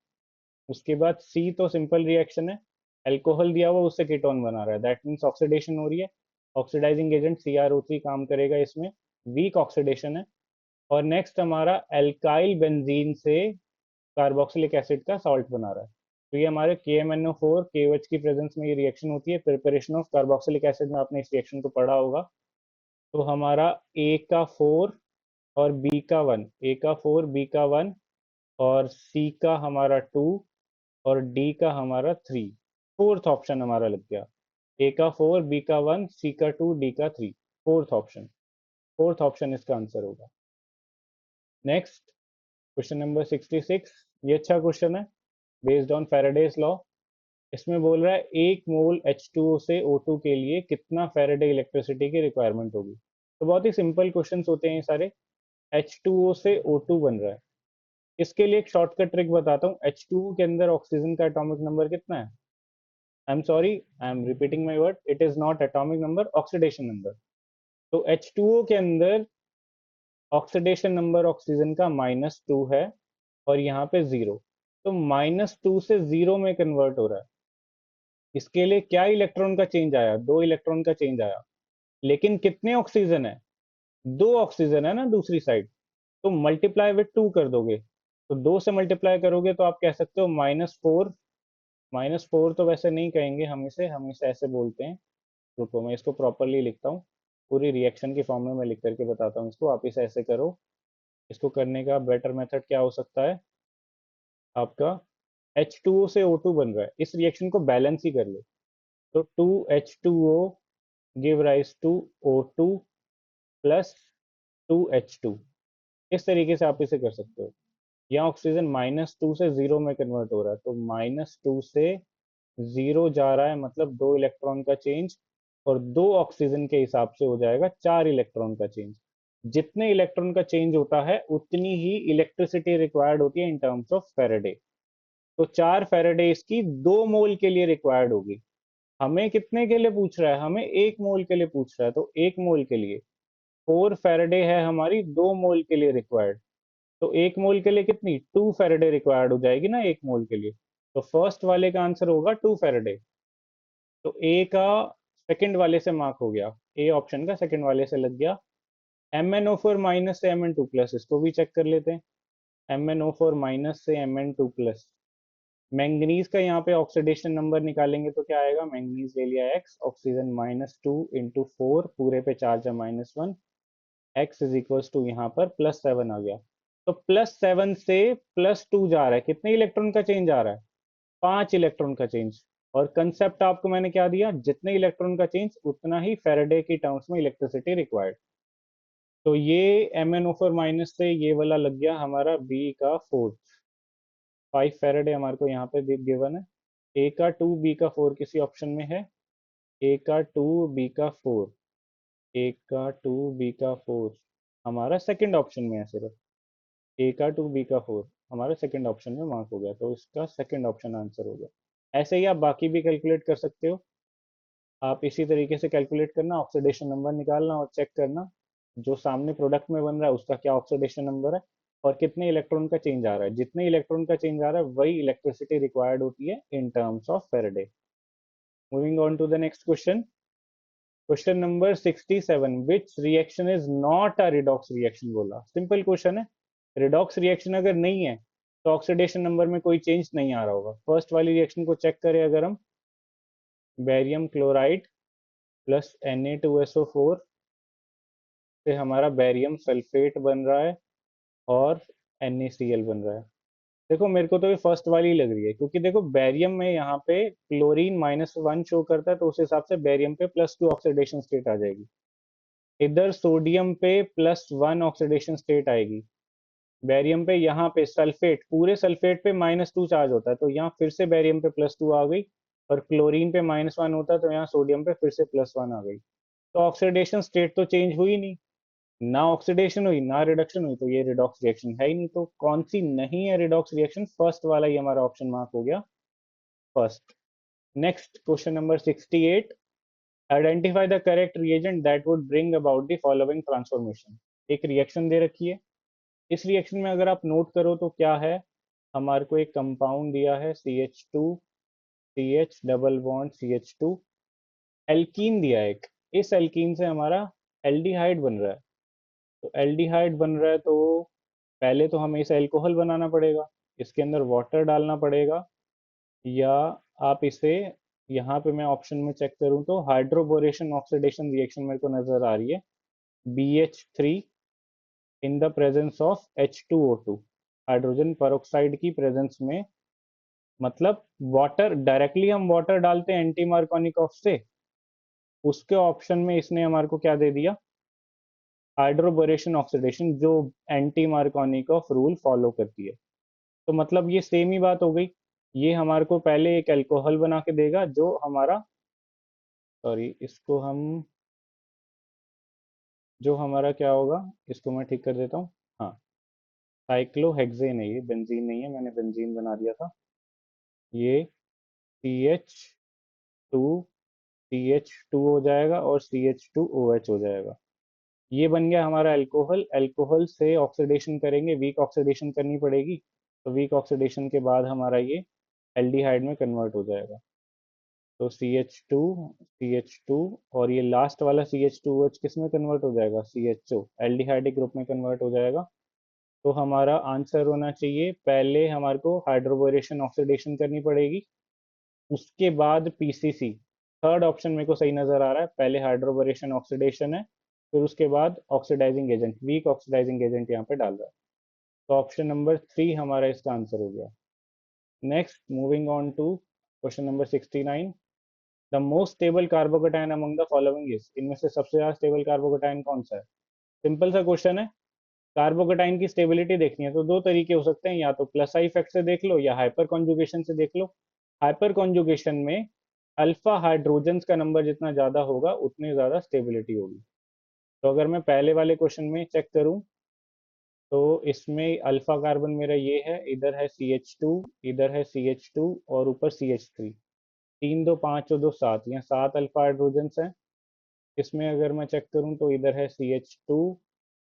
उसके बाद सी तो सिंपल रिएक्शन है, अल्कोहल दिया हुआ उससे कीटोन बना रहा है, दैट मीन्स ऑक्सीडेशन हो रही है। ऑक्सीडाइजिंग एजेंट CrO3 काम करेगा इसमें, वीक ऑक्सीडेशन है। और नेक्स्ट हमारा एल्काइल बेंजीन से कार्बोक्सिलिक एसिड का सॉल्ट बना रहा है। तो ये हमारे KMnO4 KOH की प्रेजेंस में ये रिएक्शन होती है। प्रिपरेशन ऑफ कार्बोक्सिलिक एसिड में आपने इस रिएक्शन को पढ़ा होगा। तो हमारा A का 4 और B का 1, A का 4 B का 1 और C का हमारा 2 और D का हमारा 3। फोर्थ ऑप्शन हमारा लग गया। A का 4 B का 1 C का 2 D का 3, फोर्थ ऑप्शन। फोर्थ ऑप्शन इसका आंसर होगा। Next question number 66। ये अच्छा क्वेश्चन है, बेस्ड ऑन फैराडेज लॉ। इसमें बोल रहा है 1 मोल H2O से O2 के लिए कितना फैराडे इलेक्ट्रिसिटी की रिक्वायरमेंट होगी। तो बहुत ही सिंपल क्वेश्चंस होते हैं ये सारे। H2O से O2 बन रहा है, इसके लिए एक शॉर्टकट ट्रिक बताता हूँ। H2O के अंदर ऑक्सीजन का एटॉमिक नंबर कितना है? I am sorry, I am repeating my word, it is not atomic number, oxidation number. तो H2O के अंदर ऑक्सीडेशन नंबर ऑक्सीजन का -2 है, और यहाँ पे 0। तो -2 से 0 में कन्वर्ट हो रहा है। इसके लिए क्या इलेक्ट्रॉन का चेंज आया? 2 इलेक्ट्रॉन का चेंज आया। लेकिन कितने ऑक्सीजन है? 2 ऑक्सीजन है ना दूसरी साइड। तो मल्टीप्लाई विथ 2 कर दोगे, तो 2 से मल्टीप्लाई करोगे तो आप कह सकते हो -4। -4 तो वैसे नहीं कहेंगे हम इसे ऐसे बोलते हैं। रुको मैं इसको प्रॉपरली लिखता हूँ, पूरी रिएक्शन की फॉर्म में मैं लिख करके बताता हूँ इसको, आप इसे ऐसे करो। इसको करने का बेटर मेथड क्या हो सकता है आपका? H2O से O2 बन रहा है, इस रिएक्शन को बैलेंस ही कर लो। तो 2H2O give rise to O2 plus 2H2। इस तरीके से आप इसे कर सकते हो। यहाँ ऑक्सीजन -2 से 0 में कन्वर्ट हो रहा है, तो -2 से 0 जा रहा है, मतलब 2 इलेक्ट्रॉन का चेंज, और 2 ऑक्सीजन के हिसाब से हो जाएगा 4 इलेक्ट्रॉन का चेंज। जितने इलेक्ट्रॉन का चेंज होता है उतनी ही इलेक्ट्रिसिटी रिक्वायर्ड होती है इन टर्म्स ऑफ फेरेडे। तो 4 फेरेडे इसकी 2 मोल के लिए रिक्वायर्ड होगी। हमें कितने के लिए पूछ रहा है? हमें 1 मोल के लिए पूछ रहा है। तो 1 मोल के लिए 4 फेरेडे है हमारी 2 मोल के लिए रिक्वायर्ड। तो 1 मोल के लिए कितनी? 2 फेरेडे रिक्वायर्ड हो जाएगी ना 1 मोल के लिए। तो फर्स्ट वाले का आंसर होगा 2 फेरेडे। तो ए का सेकंड वाले से मार्क हो गया। ए ऑप्शन का सेकंड वाले से लग गया। MnO4 माइनस से Mn2 प्लस, इसको भी चेक कर लेते हैं। MnO4 माइनस से Mn2 प्लस, मैंगनीज का यहाँ पे ऑक्सीडेशन नंबर निकालेंगे तो क्या आएगा, मैंगनीज ले लिया x, ऑक्सीजन -2 × 4, पूरे पे चार्ज है -1, x इज इक्वल्स टू यहाँ पर +7 आ गया। तो +7 से +2 जा रहा है, कितने इलेक्ट्रॉन का चेंज आ रहा है, 5 इलेक्ट्रॉन का चेंज। और कंसेप्ट आपको मैंने क्या दिया, जितने इलेक्ट्रॉन का चेंज उतना ही फेरेडे की टर्म्स में इलेक्ट्रिसिटी रिक्वायर्ड। तो ये MnO4 माइनस से ये वाला लग गया हमारा बी का फोर्थ, 5 फेरेडे हमारे को यहाँ पे गिवन है। ए का 2, बी का 4 किसी ऑप्शन में है, ए का 2, बी का 4, ए का 2, बी का 4 हमारा सेकंड ऑप्शन में है सिर्फ, ए का 2, बी का 4 हमारे सेकंड ऑप्शन में मार्क हो गया, तो इसका सेकंड ऑप्शन आंसर हो गया। ऐसे ही आप बाकी भी कैलकुलेट कर सकते हो। आप इसी तरीके से कैलकुलेट करना, ऑक्सीडेशन नंबर निकालना और चेक करना जो सामने प्रोडक्ट में बन रहा है उसका क्या ऑक्सीडेशन नंबर है और कितने इलेक्ट्रॉन का चेंज आ रहा है। जितने इलेक्ट्रॉन का चेंज आ रहा है वही इलेक्ट्रिसिटी रिक्वायर्ड होती है in terms of Faraday. Moving on to the next question, question number 67, which reaction is not a redox reaction बोला। सिंपल क्वेश्चन है, रिडॉक्स रिएक्शन अगर नहीं है तो ऑक्सीडेशन नंबर में कोई चेंज नहीं आ रहा होगा। फर्स्ट वाली रिएक्शन को चेक करें अगर हम, बेरियम क्लोराइड प्लस Na2SO4 से हमारा बेरियम सल्फेट बन रहा है और NaCl बन रहा है। देखो मेरे को तो ये फर्स्ट वाली लग रही है, क्योंकि देखो बेरियम में यहाँ पे क्लोरीन -1 शो करता है, तो उस हिसाब से बेरियम पे +2 ऑक्सीडेशन स्टेट आ जाएगी। इधर सोडियम पे +1 ऑक्सीडेशन स्टेट आएगी, बेरियम पे यहाँ पे सल्फेट, पूरे सल्फेट पे -2 चार्ज होता है, तो यहाँ फिर से बेरियम पे +2 आ गई, और क्लोरीन पे -1 होता है तो यहाँ सोडियम पे फिर से +1 आ गई। तो ऑक्सीडेशन स्टेट तो चेंज हुई नहीं, ना ऑक्सीडेशन हुई ना रिडक्शन हुई, तो ये रिडॉक्स रिएक्शन है ही नहीं। तो कौन सी नहीं है रिडॉक्स रिएक्शन, फर्स्ट वाला ही हमारा ऑप्शन मार्क हो गया, first. Next question number 68, identify the correct reagent that would bring about the following transformation. एक रिएक्शन दे रखी है, इस रिएक्शन में अगर आप नोट करो तो क्या है, हमारे को एक कंपाउंड दिया है CH2 CH double bond CH2, alkene दिया है एक, इस एल्कीन से हमारा एल्डिहाइड बन रहा है। तो एल्डिहाइड बन रहा है तो पहले तो हमें इसे अल्कोहल बनाना पड़ेगा, इसके अंदर वाटर डालना पड़ेगा, या आप इसे, यहाँ पे मैं ऑप्शन में चेक करूँ तो हाइड्रोबोरेशन ऑक्सीडेशन रिएक्शन मेरे को नजर आ रही है, BH3 in the presence of H2O2, hydrogen peroxide की प्रेजेंस में, मतलब वाटर, डायरेक्टली हम वाटर डालते हैं एंटी मार्कोनिकॉफ से, उसके ऑप्शन में इसने हमारे को क्या दे दिया, हाइड्रोबोरेशन ऑक्सीडेशन, जो एंटी मार्कोनिकॉफ रूल फॉलो करती है। तो मतलब ये सेम ही बात हो गई, ये हमारे को पहले एक अल्कोहल बना के देगा जो हमारा, सॉरी इसको हम, जो हमारा क्या होगा, इसको मैं ठीक कर देता हूँ, हाँ साइक्लोहेक्सेन है, ये बेंजीन नहीं है, मैंने बेंजीन बना दिया था। ये CH2 CH2 हो जाएगा और CH2OH हो जाएगा। ये बन गया हमारा अल्कोहल। अल्कोहल से ऑक्सीडेशन करेंगे, वीक ऑक्सीडेशन करनी पड़ेगी, तो वीक ऑक्सीडेशन के बाद हमारा ये एल्डिहाइड में कन्वर्ट हो जाएगा। तो CH2 CH2 और ये लास्ट वाला CH2OH किस में कन्वर्ट हो जाएगा, CHO एल्डिहाइडिक ग्रुप में कन्वर्ट हो जाएगा। तो हमारा आंसर होना चाहिए, पहले हमारे को हाइड्रोबोरेशन ऑक्सीडेशन करनी पड़ेगी, उसके बाद PCC। थर्ड ऑप्शन मेरे को सही नजर आ रहा है, पहले हाइड्रोबोरेशन ऑक्सीडेशन है, फिर उसके बाद oxidising agent, weak oxidising agent यहाँ पे डाल रहा है। तो ऑप्शन नंबर 3 हमारा इसका आंसर हो गया। Next moving on to question number 69, the most stable carbocation among the following is, इनमें से सबसे ज्यादा स्टेबल कार्बोकेटाइन कौन सा है। सिंपल सा क्वेश्चन है, कार्बोकेटाइन की स्टेबिलिटी देखनी है तो दो तरीके हो सकते हैं, या तो प्लस आई इफेक्ट से देख लो या हाइपर कॉन्जुगेशन से देख लो। हाइपर कॉन्जुगेशन में अल्फा हाइड्रोजन्स का नंबर जितना ज्यादा होगा उतनी ज्यादा स्टेबिलिटी होगी। तो अगर मैं पहले वाले क्वेश्चन में चेक करूं तो इसमें अल्फा कार्बन मेरा ये है, इधर है CH2, इधर है CH2 और ऊपर CH3, 3 2 5 और 2 7, यहाँ 7 अल्फा हाइड्रोजन्स हैं। इसमें अगर मैं चेक करूं तो इधर है CH2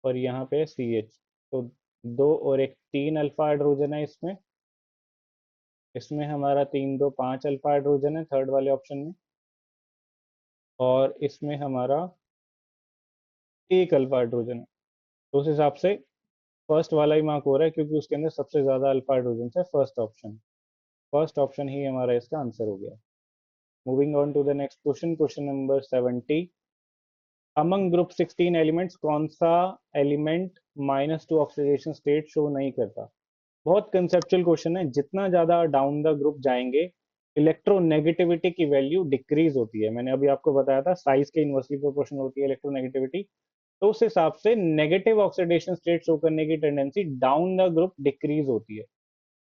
और यहाँ पे है CH, तो 2 और 1 3 अल्फा हाइड्रोजन है इसमें। इसमें हमारा 3 2 5 अल्फा हाइड्रोजन है थर्ड वाले ऑप्शन में, और इसमें हमारा एक अल्फा हाइड्रोजन है, तो उस हिसाब से फर्स्ट वाला ही मार्क हो रहा है, क्योंकि उसके अंदर सबसे ज्यादा अल्फा हाइड्रोजन है। फर्स्ट ऑप्शन ही हमारा इसका आंसर हो गया। Moving on to the next question, question number 70। Among group 16 elements कौन सा एलिमेंट -2 ऑक्सीडेशन स्टेट शो नहीं करता? बहुत कंसेप्चुअल क्वेश्चन है। जितना ज्यादा डाउन द ग्रुप जाएंगे, इलेक्ट्रोनेगेटिविटी की वैल्यू डिक्रीज होती है। मैंने अभी आपको बताया था साइज के इनवर्सली प्रोपोर्शनल होती है इलेक्ट्रोनेगेटिविटी। तो उस हिसाब से नेगेटिव ऑक्सीडेशन स्टेट शो करने की tendency down the group decrease होती है।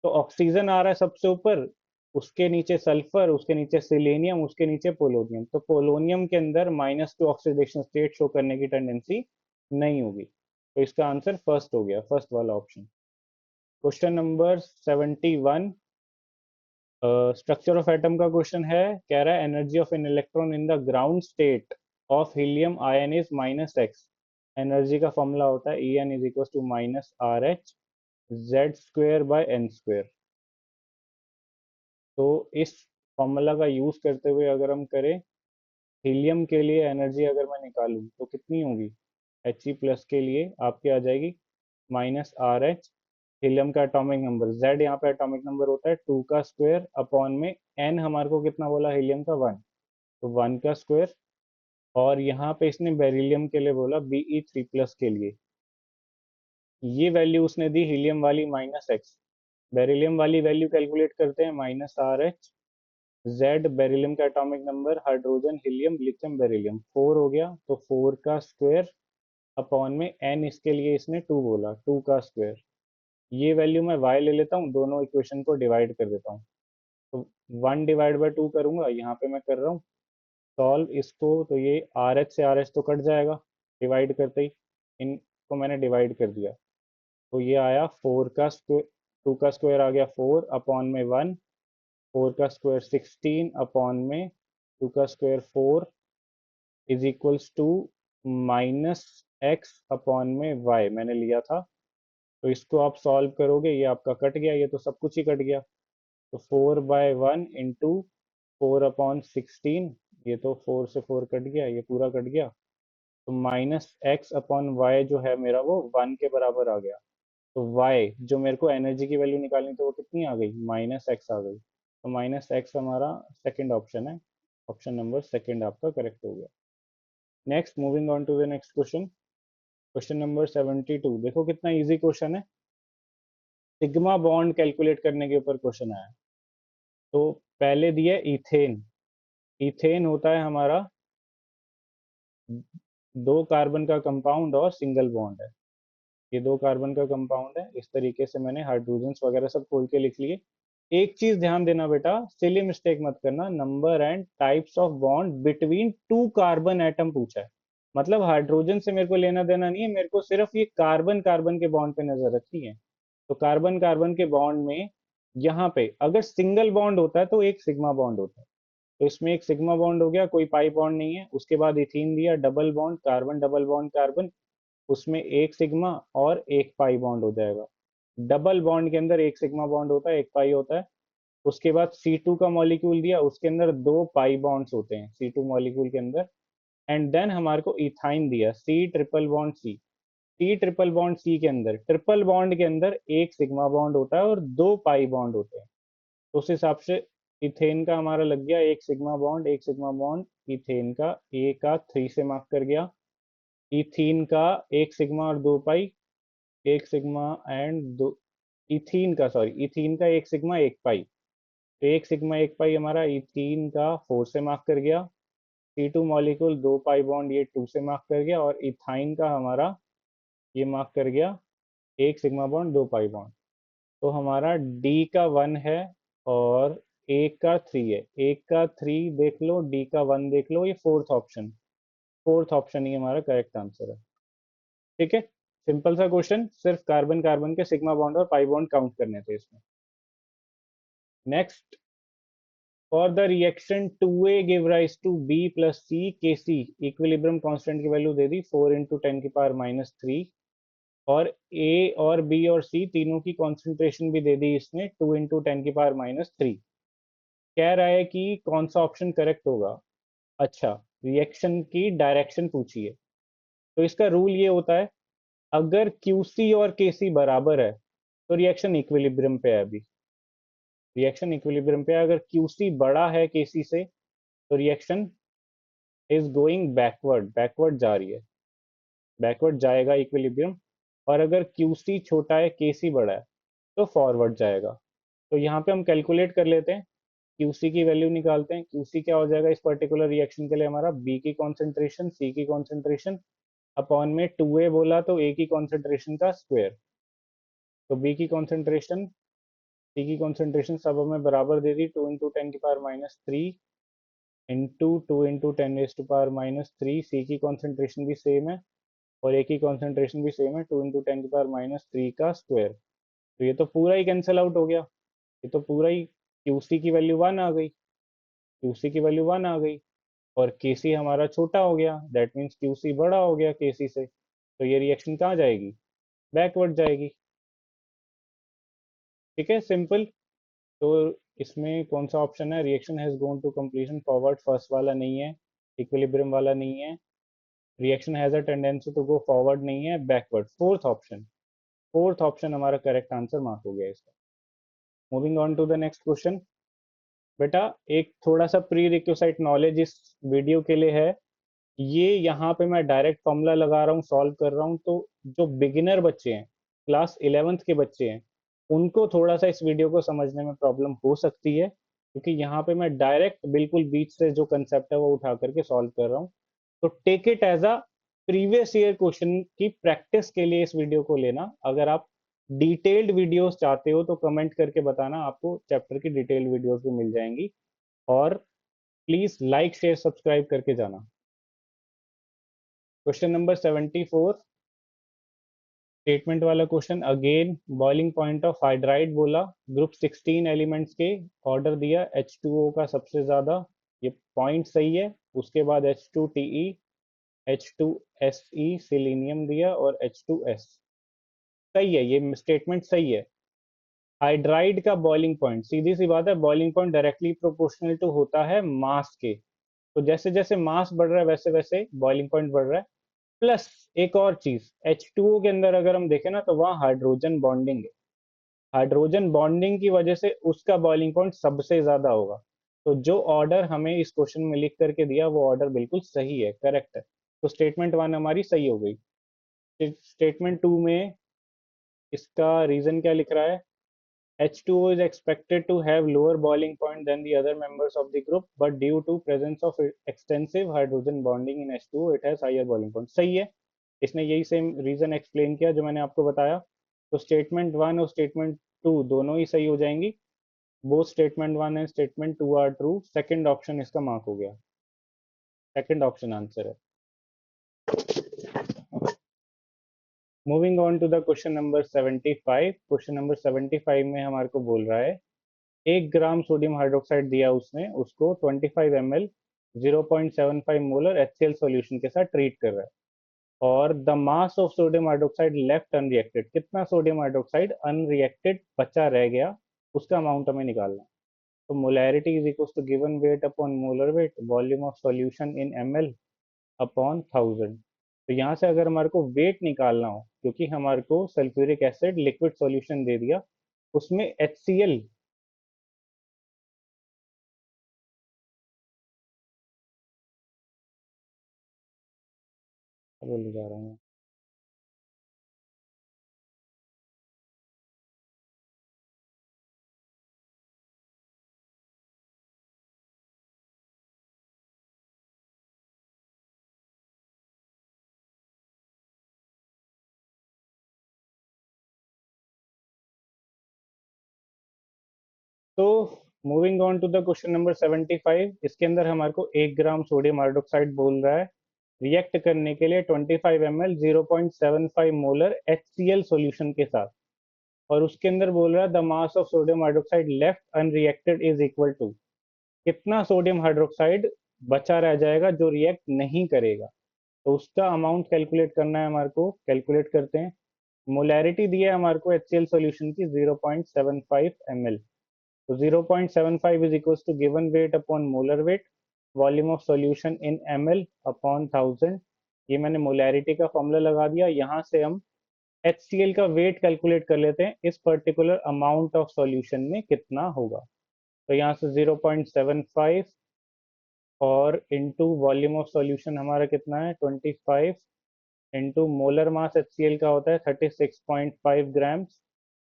तो ऑक्सीजन आ रहा है सबसे ऊपर, उसके नीचे सल्फर, उसके नीचे सिलेनियम, उसके नीचे पोलोनियम। तो पोलोनियम के अंदर -2 ऑक्सीडेशन स्टेट शो करने की टेंडेंसी नहीं होगी। तो इसका आंसर फर्स्ट हो गया, फर्स्ट वाला option. Question number 71, structure of atom का क्वेश्चन है। कह रहा है energy of an electron in the ground state of helium ion is -x। Energy का फॉर्मूला होता है En is equal to -RH Z² / n²। तो इस फॉर्मूला का यूज करते हुए अगर हम करें, हीलियम के लिए एनर्जी अगर मैं निकालूं तो कितनी होगी? He+ के लिए आपके आ जाएगी -RH, हीलियम का एटॉमिक नंबर Z, यहाँ पे एटॉमिक नंबर होता है 2 का स्क्वायर अपॉन में n, हमारे को कितना बोला हीलियम का 1, तो 1 का स्क्वायर। और यहाँ पे इसने बेरिलियम के लिए बोला Be3+ के लिए, ये वैल्यू उसने दी हीलियम वाली -x। बेरिलियम वाली वैल्यू कैलकुलेट करते हैं -RH Z, बेरिलियम का atomic number, hydrogen, helium, lithium, beryllium, 4 हो गया, तो 4 का स्क्वायर अपॉन में n, इसके लिए इसने 2 बोला, 2 का स्क्वायर। ये वैल्यू मैं y ले लेता हूँ, दोनों इक्वेशन को डिवाइड कर देता हूँ। तो 1/2 करूंगा, यहाँ पे मैं कर रहा हूँ सॉल्व इसको, तो ये RH से RH तो कट जाएगा डिवाइड करते ही, इनको मैंने डिवाइड कर दिया। तो ये आया 4 का स्क्वायर, 2 का स्क्वायर आ गया 4 अपॉन में 1, 4 का स्क्वायर 16 अपॉन में 2 का square 4 is equals to -x upon में y मैंने लिया था। तो इसको आप सॉल्व करोगे, ये आपका कट गया, ये तो सब कुछ ही कट गया। तो 4/1 इंटू 4/16, ये तो 4 से 4 कट गया, ये पूरा कट गया। तो -x अपॉन वाई जो है मेरा वो 1 के बराबर आ गया। तो y जो मेरे को एनर्जी की वैल्यू निकालनी थी वो कितनी आ गई? -x आ गई। तो -x हमारा सेकंड ऑप्शन है, ऑप्शन नंबर सेकंड आपका करेक्ट हो गया। Next, moving on to the next question, question number 72। देखो कितना इजी क्वेश्चन है, सिग्मा बॉन्ड कैलकुलेट करने के ऊपर क्वेश्चन आया। तो पहले दिया इथेन, इथेन होता है हमारा 2 कार्बन का कंपाउंड और सिंगल बॉन्ड है। ये 2 कार्बन का कंपाउंड है। इस तरीके से मैंने हाइड्रोजन्स वगैरह सब खोल के लिख लिए। एक चीज ध्यान देना बेटा, सिली मिस्टेक मत करना, number and types of bond between 2 carbon atom पूछा है। मतलब हाइड्रोजन से मेरे को लेना देना नहीं है, मेरे को सिर्फ ये कार्बन कार्बन के बॉन्ड पे नजर रखनी है। तो कार्बन कार्बन के बॉन्ड में यहाँ पे अगर सिंगल बॉन्ड होता है तो एक सिग्मा बॉन्ड होता है। तो इसमें एक सिग्मा बॉन्ड हो गया, कोई पाई बॉन्ड नहीं है। उसके बाद इथीन दिया, double bond carbon double bond carbon, उसमें एक सिग्मा और एक पाई बॉन्ड हो जाएगा। डबल बॉन्ड के अंदर एक सिग्मा बॉन्ड होता है, एक पाई होता है। उसके बाद C2 का मॉलिक्यूल दिया, उसके अंदर 2 पाई बॉन्ड्स होते हैं C2 मॉलिक्यूल के अंदर। एंड देन हमारे को इथाइन दिया, C ट्रिपल बॉन्ड C के अंदर, ट्रिपल बॉन्ड के अंदर एक सिग्मा बॉन्ड होता है और 2 पाई बॉन्ड होते हैं। तो उस हिसाब से इथेन का हमारा लग गया एक सिग्मा बॉन्ड, एक सिग्मा बॉन्ड इथेन का, ए का 3 से मार्क कर गया। इथीन का एक सिग्मा और 2 पाई, एक सिग्मा एंड दो, इथीन का सॉरी, इथीन का एक सिग्मा एक पाई, तो एक सिग्मा एक पाई हमारा इथीन का 4 से मार्क कर गया। C2 मॉलिक्यूल 2 पाई बॉन्ड, ये 2 से मार्क कर गया। और इथाइन का हमारा ये मार्क कर गया एक सिग्मा बॉन्ड 2 पाई बॉन्ड। तो हमारा D का 1 है और ए का 3 है। ए का 3 देख लो, डी का 1 देख लो, ये फोर्थ ऑप्शन ही हमारा करेक्ट आंसर है। ठीक है, सिंपल सा क्वेश्चन, सिर्फ कार्बन कार्बन के सिग्मा बॉन्ड और पाई बॉन्ड काउंट करने थे इसमें। Next, for the reaction 2A give rise to B plus C Kc, equilibrium constant की वैल्यू दे दी 4 इंटू 10⁻³ और A और B और C तीनों की कॉन्सेंट्रेशन भी दे दी इसने 2 इंटू 10⁻³ कह रहा है कि कौन सा ऑप्शन करेक्ट होगा। अच्छा, रिएक्शन की डायरेक्शन पूछिए। तो इसका रूल ये होता है, अगर QC और KC बराबर है तो रिएक्शन इक्विलिब्रियम पे है। अभी रिएक्शन इक्विलिब्रियम पे है। अगर QC बड़ा है KC से तो reaction is going backward, backward जा रही है, बैकवर्ड जाएगा इक्विलिब्रियम। और अगर QC छोटा है KC बड़ा है तो फॉरवर्ड जाएगा। तो यहाँ पे हम कैलकुलेट कर लेते हैं, QC की वैल्यू निकालते हैं। QC क्या हो जाएगा इस पर्टिकुलर रिएक्शन के लिए हमारा, B की कॉन्सेंट्रेशन C की कॉन्सेंट्रेशन अपॉन में 2A बोला तो A की कॉन्सेंट्रेशन का स्क्वायर। तो B की कॉन्सेंट्रेशन C की कॉन्सेंट्रेशन सब हमें बराबर दे दी, 2 × 10⁻³ इंटू 2 × 10⁻³ सी की कॉन्सेंट्रेशन भी सेम है और ए की कॉन्सेंट्रेशन भी सेम है, 2 × 10⁻³ का स्क्वायर। तो ये तो पूरा ही कैंसिल आउट हो गया, ये तो पूरा ही QC की वैल्यू 1 आ गई, QC की वैल्यू 1 आ गई और KC हमारा छोटा हो गया, दैट मीन्स QC बड़ा हो गया KC से। तो ये रिएक्शन कहाँ जाएगी, बैकवर्ड जाएगी। ठीक है, सिंपल। तो इसमें कौन सा ऑप्शन है, reaction has gone to completion forward, first वाला नहीं है, इक्विलिब्रियम वाला नहीं है, reaction has a tendency to go forward नहीं है, backward, fourth option. Fourth option हमारा करेक्ट आंसर मार्क हो गया इसका। Moving on to the next question. बेटा एक थोड़ा सा प्री रिक्विजिट नॉलेज इस वीडियो के लिए है, ये यहाँ पे मैं डायरेक्ट फॉर्मूला लगा रहा हूँ, सॉल्व कर रहा हूँ। तो जो बिगिनर बच्चे हैं, क्लास 11th के बच्चे हैं, उनको थोड़ा सा इस वीडियो को समझने में प्रॉब्लम हो सकती है, क्योंकि यहाँ पे मैं डायरेक्ट बिल्कुल बीच से जो कंसेप्ट है वो उठा करके सॉल्व कर रहा हूँ। तो take it as a previous year question की प्रैक्टिस के लिए इस वीडियो को लेना। अगर आप डिटेल्ड वीडियोस चाहते हो तो कमेंट करके बताना, आपको चैप्टर की डिटेल्ड वीडियोस भी मिल जाएंगी। और प्लीज लाइक शेयर सब्सक्राइब करके जाना। क्वेश्चन नंबर 74, स्टेटमेंट वाला question again. Boiling point of hydride बोला, ग्रुप 16 एलिमेंट्स के ऑर्डर दिया, H2O का सबसे ज्यादा, ये पॉइंट सही है। उसके बाद H2TE, H2SE सिलीनियम दिया और H2S, सही है, ये स्टेटमेंट सही है। हाइड्राइड का बॉइलिंग पॉइंट, सीधी सी बात है, boiling point directly proportional to होता है मास के। तो जैसे जैसे मास बढ़ रहा है वैसे वैसे बॉइलिंग पॉइंट बढ़ रहा है। प्लस एक और चीज, H2O के अंदर अगर हम देखें ना तो वहाँ हाइड्रोजन बॉन्डिंग है, हाइड्रोजन बॉन्डिंग की वजह से उसका बॉइलिंग पॉइंट सबसे ज्यादा होगा। तो जो ऑर्डर हमें इस क्वेश्चन में लिख करके दिया वो ऑर्डर बिल्कुल सही है, करेक्ट है। तो स्टेटमेंट 1 हमारी सही हो गई। स्टेटमेंट 2 में इसका रीजन क्या लिख रहा है, H2O is expected to have lower boiling point than the other members of the group, but due to presence of extensive hydrogen bonding in H2O, it has higher boiling point। सही है, इसने यही same reason explain किया जो मैंने आपको बताया। तो स्टेटमेंट 1 और स्टेटमेंट 2 दोनों ही सही हो जाएंगी। Both statement 1 and statement 2 are true. Second option इसका मार्क हो गया, सेकंड ऑप्शन आंसर है। Moving on to the question number 75। क्वेश्चन नंबर 75 में हमारे को बोल रहा है 1 ग्राम सोडियम हाइड्रोक्साइड दिया उसने, उसको 25 ml 0.75 मोलर HCl सॉल्यूशन के साथ ट्रीट कर रहा है और the mass of sodium hydroxide left unreacted, कितना सोडियम हाइड्रोक्साइड अनरिएक्टेड बचा रह गया उसका अमाउंट हमें निकालना है। तो molarity is equal to given weight upon molar weight, volume of solution in ml upon 1000। तो यहाँ से अगर हमारे को वेट निकालना हो, क्योंकि हमारे को सल्फ्यूरिक एसिड लिक्विड सॉल्यूशन दे दिया, उसमें HCl, बोल जा रहा हूँ, तो moving on to the question number 75, इसके अंदर हमारे को 1 ग्राम सोडियम हाइड्रोक्साइड बोल रहा है रिएक्ट करने के लिए 25 ml 0.75 मोलर HCl सॉल्यूशन के साथ, और उसके अंदर बोल रहा है the mass of sodium hydroxide left unreacted is equal to, कितना सोडियम हाइड्रोक्साइड बचा रह जाएगा जो रिएक्ट नहीं करेगा। तो उसका अमाउंट कैलकुलेट करना है हमारे को, कैलकुलेट करते हैं। मोलैरिटी दिया है हमारे को HCl सॉल्यूशन की 0.75 ml, तो 0.75 is equals to given weight upon molar weight, volume of solution in ml upon 1000। ये मैंने मोलैरिटी का फॉर्मूला लगा दिया। यहाँ से हम HCl का वेट कैलकुलेट कर लेते हैं, इस पर्टिकुलर अमाउंट ऑफ सॉल्यूशन में कितना होगा। तो यहाँ से 0.75 और इनटू वॉल्यूम ऑफ सॉल्यूशन हमारा कितना है 25, इनटू मोलर मास HCl का होता है 36.5 ग्राम्स,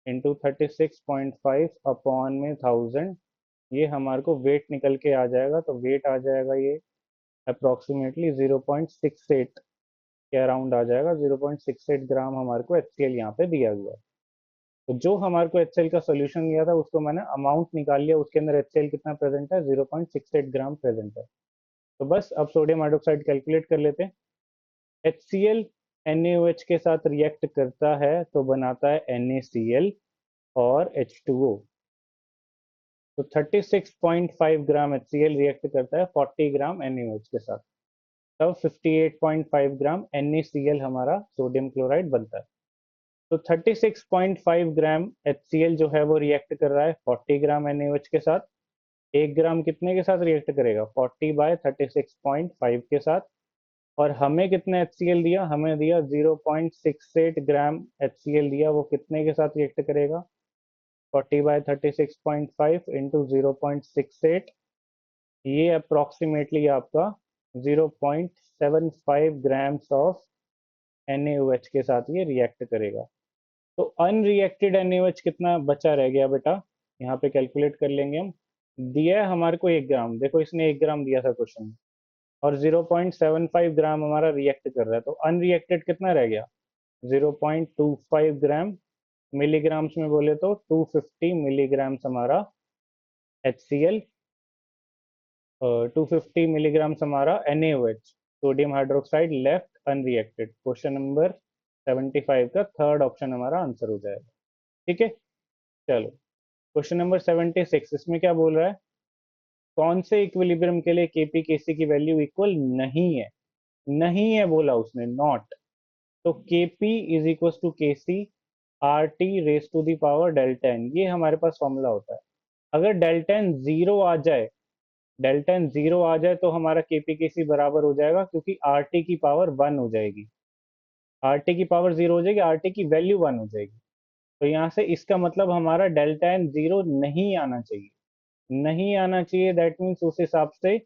इंटू 36.5 अपॉन में 1000, ये हमारे को वेट निकल के आ जाएगा। तो वेट आ जाएगा ये अप्रोक्सीमेटली 0.68 के अराउंड आ जाएगा। 0.68 ग्राम हमारे को HCl यहाँ पे दिया हुआ है। तो जो हमारे को HCl का सोल्यूशन दिया था उसको मैंने अमाउंट निकाल लिया, उसके अंदर HCl कितना प्रेजेंट है 0.68 ग्राम प्रेजेंट है। तो बस अब सोडियम हाइड्रोक्साइड कैलकुलेट कर लेते हैं। HCl NaOH के साथ रिएक्ट करता है तो बनाता है NaCl और H2O। तो 36.5 ग्राम HCl रिएक्ट करता है 40 ग्राम NaOH के साथ, तब 58.5 ग्राम NaCl हमारा सोडियम क्लोराइड बनता है। तो 36.5 ग्राम HCl जो है वो रिएक्ट कर रहा है 40 ग्राम NaOH के साथ। 1 ग्राम कितने के साथ रिएक्ट करेगा 40/36.5 के साथ। और हमें कितना HCl दिया, हमें दिया 0.68 ग्राम HCl दिया, वो कितने के साथ रिएक्ट करेगा 40/36.5 इंटू 0.68, ये अप्रोक्सीमेटली आपका 0.75 ग्राम्स ऑफ NaOH के साथ ये रिएक्ट करेगा। तो अनरिएक्टेड NaOH कितना बचा रह गया बेटा, यहाँ पे कैलकुलेट कर लेंगे हम। दिया है हमारे को 1 ग्राम, देखो इसने 1 ग्राम दिया था क्वेश्चन में, और 0.75 ग्राम हमारा रिएक्ट कर रहा है, तो अनरिएक्टेड कितना रह गया 0.25 ग्राम। मिलीग्राम्स में बोले तो 250 मिलीग्राम्स हमारा HCl, 250 मिलीग्राम्स हमारा NaOH sodium hydroxide left unreacted. Question number 75 का थर्ड ऑप्शन हमारा आंसर हो जाएगा। ठीक है, चलो क्वेश्चन नंबर 76, इसमें क्या बोल रहा है, कौन से इक्विलिब्रियम के लिए Kp Kc की वैल्यू इक्वल नहीं है। नहीं है बोला उसने, नॉट। तो Kp is equal to Kc RT raise to the power delta n, ये हमारे पास फॉर्मूला होता है। अगर डेल्टा n जीरो आ जाए, डेल्टा एन जीरो आ जाए तो हमारा KP बराबर हो जाएगा, क्योंकि RT की पावर 1 हो जाएगी। RT की पावर 0 हो जाएगी, RT की वैल्यू 1 हो जाएगी। तो यहाँ से इसका मतलब हमारा डेल्टा एन जीरो नहीं आना चाहिए, नहीं आना चाहिए। दैट मीन्स उस हिसाब से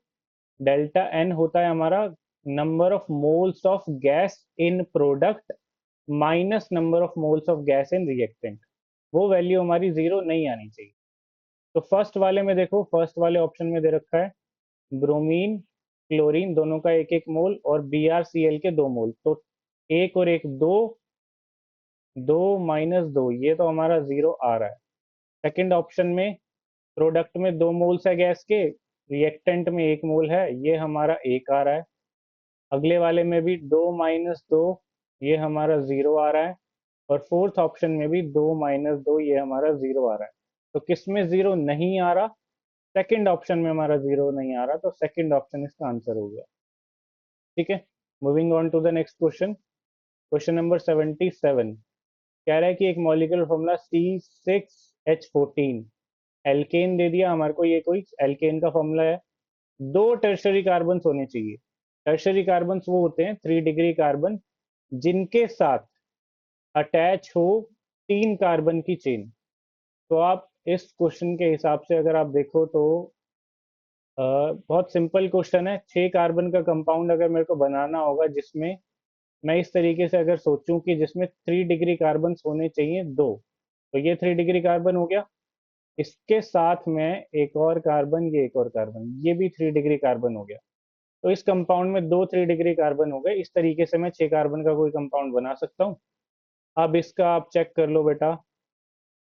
डेल्टा एन होता है हमारा number of moles of gas in product minus number of moles of gas in reactant, वो वैल्यू हमारी जीरो नहीं आनी चाहिए। तो फर्स्ट वाले में देखो, फर्स्ट वाले ऑप्शन में दे रखा है ब्रोमीन क्लोरीन दोनों का 1-1 मोल और BrCl के 2 मोल, तो 1 और 1 2, 2 - 2, ये तो हमारा जीरो आ रहा है। सेकंड ऑप्शन में प्रोडक्ट में 2 मोल्स है गैस के, रिएक्टेंट में 1 मोल है, ये हमारा 1 आ रहा है। अगले वाले में भी 2 - 2, ये हमारा जीरो आ रहा है। और फोर्थ ऑप्शन में भी 2 - 2, ये हमारा जीरो आ रहा है। तो किसमें जीरो नहीं आ रहा, सेकंड ऑप्शन में हमारा जीरो नहीं आ रहा, तो सेकंड ऑप्शन इसका आंसर हो गया। ठीक है, moving on to the next question. Question number 77 कह रहा है कि एक मॉलिक्यूलर फॉर्मूला C6H14 एल्केन दे दिया हमारे को, ये कोई एल्केन का फॉर्मूला है। 2 टर्शरी कार्बन होने चाहिए। टर्शरी कार्बन वो होते हैं 3 डिग्री कार्बन जिनके साथ अटैच हो 3 कार्बन की चेन। तो आप इस क्वेश्चन के हिसाब से अगर आप देखो तो बहुत सिंपल क्वेश्चन है। 6 कार्बन का कंपाउंड अगर मेरे को बनाना होगा, जिसमें मैं इस तरीके से अगर सोचूं कि जिसमें 3 डिग्री कार्बन होने चाहिए 2, तो ये 3 डिग्री कार्बन हो गया। इसके साथ में एक और कार्बन, ये एक और कार्बन, ये भी 3 डिग्री कार्बन हो गया। तो इस कंपाउंड में 2 3 डिग्री कार्बन हो गए। इस तरीके से मैं 6 कार्बन का कोई कंपाउंड बना सकता हूँ। अब इसका आप चेक कर लो बेटा,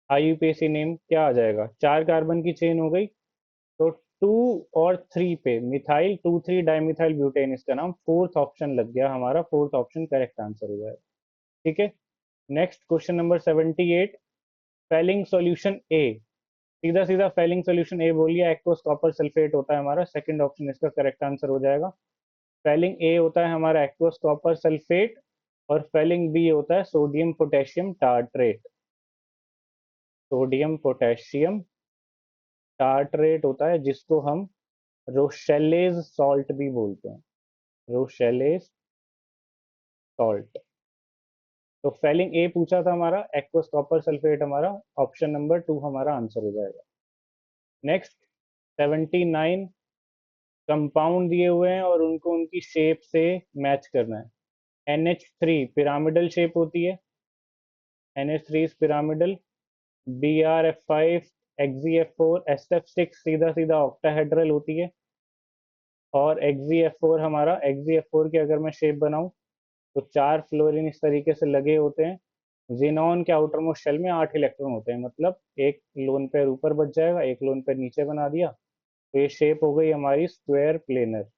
IUPAC नेम क्या आ जाएगा। 4 कार्बन की चेन हो गई, तो 2 और 3 पे मिथाइल 2,3 डाइमिथाइल ब्यूटेन, इसका नाम फोर्थ ऑप्शन लग गया हमारा। फोर्थ ऑप्शन करेक्ट आंसर हो जाएगा। ठीक है, next question number 78, Fehling solution A. सीधा सीधा फेलिंग सॉल्यूशन ए बोलिए, एक्वस कॉपर सल्फेट होता है हमारा। सेकंड ऑप्शन इसका करेक्ट आंसर हो जाएगा। फेलिंग ए होता है हमारा एक्वस कॉपर सल्फेट, और फेलिंग बी होता है sodium potassium tartrate. Sodium potassium tartrate होता है, जिसको हम रोशेलेज सॉल्ट भी बोलते हैं, रोशेलेज सॉल्ट। तो फेलिंग ए पूछा था हमारा, एक्वस कॉपर सल्फेट हमारा ऑप्शन नंबर 2 हमारा आंसर हो जाएगा। नेक्स्ट 79 कंपाउंड दिए हुए हैं और उनको उनकी शेप से मैच करना है। NH3 पिरामिडल शेप होती है, NH3 is pyramidal. BrF5 XeF4 SF6 सीधा सीधा ऑक्टाहेड्रल होती है। और XeF4 हमारा, XeF4 की अगर मैं शेप बनाऊं तो 4 फ्लोरीन इस तरीके से लगे होते हैं। जेनॉन के आउटर मोस्ट शेल में 8 इलेक्ट्रॉन होते हैं, मतलब एक लोन पेयर ऊपर बच जाएगा, एक लोन पेयर नीचे बना दिया, तो ये शेप हो गई हमारी स्क्वायर प्लेनर।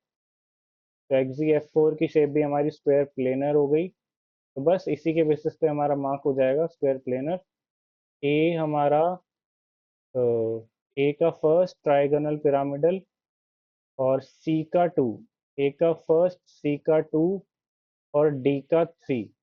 तो XeF4 की शेप भी हमारी स्क्वायर प्लेनर हो गई। तो बस इसी के बेसिस पे हमारा मार्क हो जाएगा स्क्वायर प्लेनर। ए हमारा, ए का फर्स्ट ट्राइगोनल पिरामिडल और सी का 2, ए का फर्स्ट, सी का 2 और डी का 3।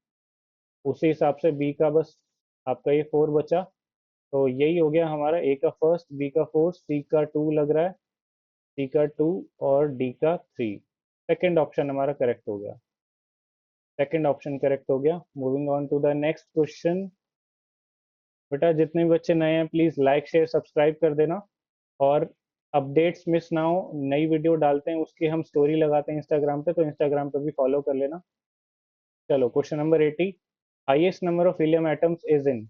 उसी हिसाब से बी का बस आपका ये 4 बचा। तो यही हो गया हमारा, ए का फर्स्ट, बी का 4, सी का 2 लग रहा है, सी का 2 और डी का 3। सेकेंड ऑप्शन हमारा करेक्ट हो गया, सेकेंड ऑप्शन करेक्ट हो गया। Moving on to the next question. बेटा जितने भी बच्चे नए हैं प्लीज लाइक शेयर सब्सक्राइब कर देना, और अपडेट्स मिस ना हो, नई वीडियो डालते हैं उसकी हम स्टोरी लगाते हैं इंस्टाग्राम पे, तो इंस्टाग्राम पे भी फॉलो कर लेना। चलो question number 80, highest number of helium atoms is in.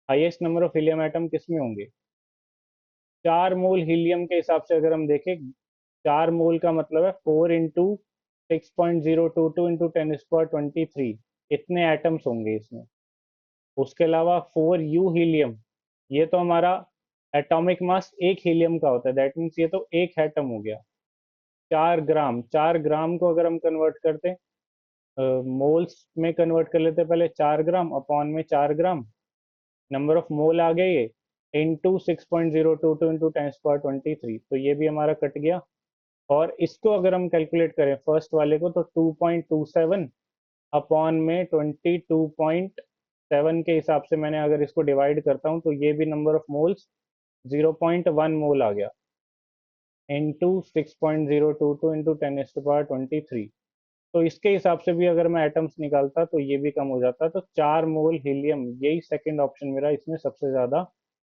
Highest number of helium atom किसमें होंगे? 4 मोल हीलियम के हिसाब से अगर हम देखें, 4 मोल का मतलब है 4 इंटू 6.022 इंटू 10^23, इतने एटम्स होंगे इसमें। उसके अलावा 4U हीलियम, ये तो हमारा एटॉमिक मास एक हीलियम का होता है, दैट मीन्स ये तो एक एटम हो गया। 4 ग्राम, 4 ग्राम को अगर हम कन्वर्ट करते हैं मोल्स में कन्वर्ट कर लेते हैं पहले, 4 ग्राम अपॉन में 4 ग्राम, नंबर ऑफ मोल आ गए ये, इंटू 6.022 इंटू 10^23, तो ये भी हमारा कट गया। और इसको अगर हम कैलकुलेट करें फर्स्ट वाले को, तो 2.27 अपॉन में 22.7 के हिसाब से मैंने अगर इसको डिवाइड करता हूँ, तो ये भी नंबर ऑफ मोल्स 0.1 मोल आ गया, इंटू 6.022 इंटू 10^23। तो इसके हिसाब से भी अगर मैं एटम्स निकालता तो ये भी कम हो जाता। तो 4 मोल हीलियम, यही सेकंड ऑप्शन मेरा, इसमें सबसे ज्यादा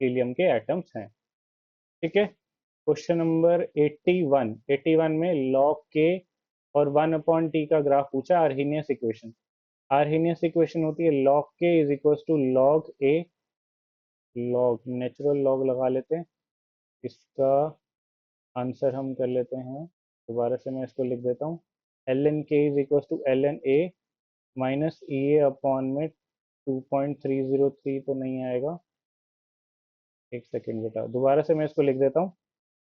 हीलियम के एटम्स हैं। ठीक है, क्वेश्चन नंबर 81, 81 में लॉग के और 1/t का ग्राफ पूछा, आर्हीनियस इक्वेशन। आर्हीनियस इक्वेशन होती है log K is equal to log A, log natural log लगा लेते हैं, इसका आंसर हम कर लेते हैं। दोबारा से मैं इसको लिख देता हूँ, ln k is equal to ln a minus E A upon में 2.303 तो नहीं आएगा। एक सेकेंड बेटा, दोबारा से मैं इसको लिख देता हूँ,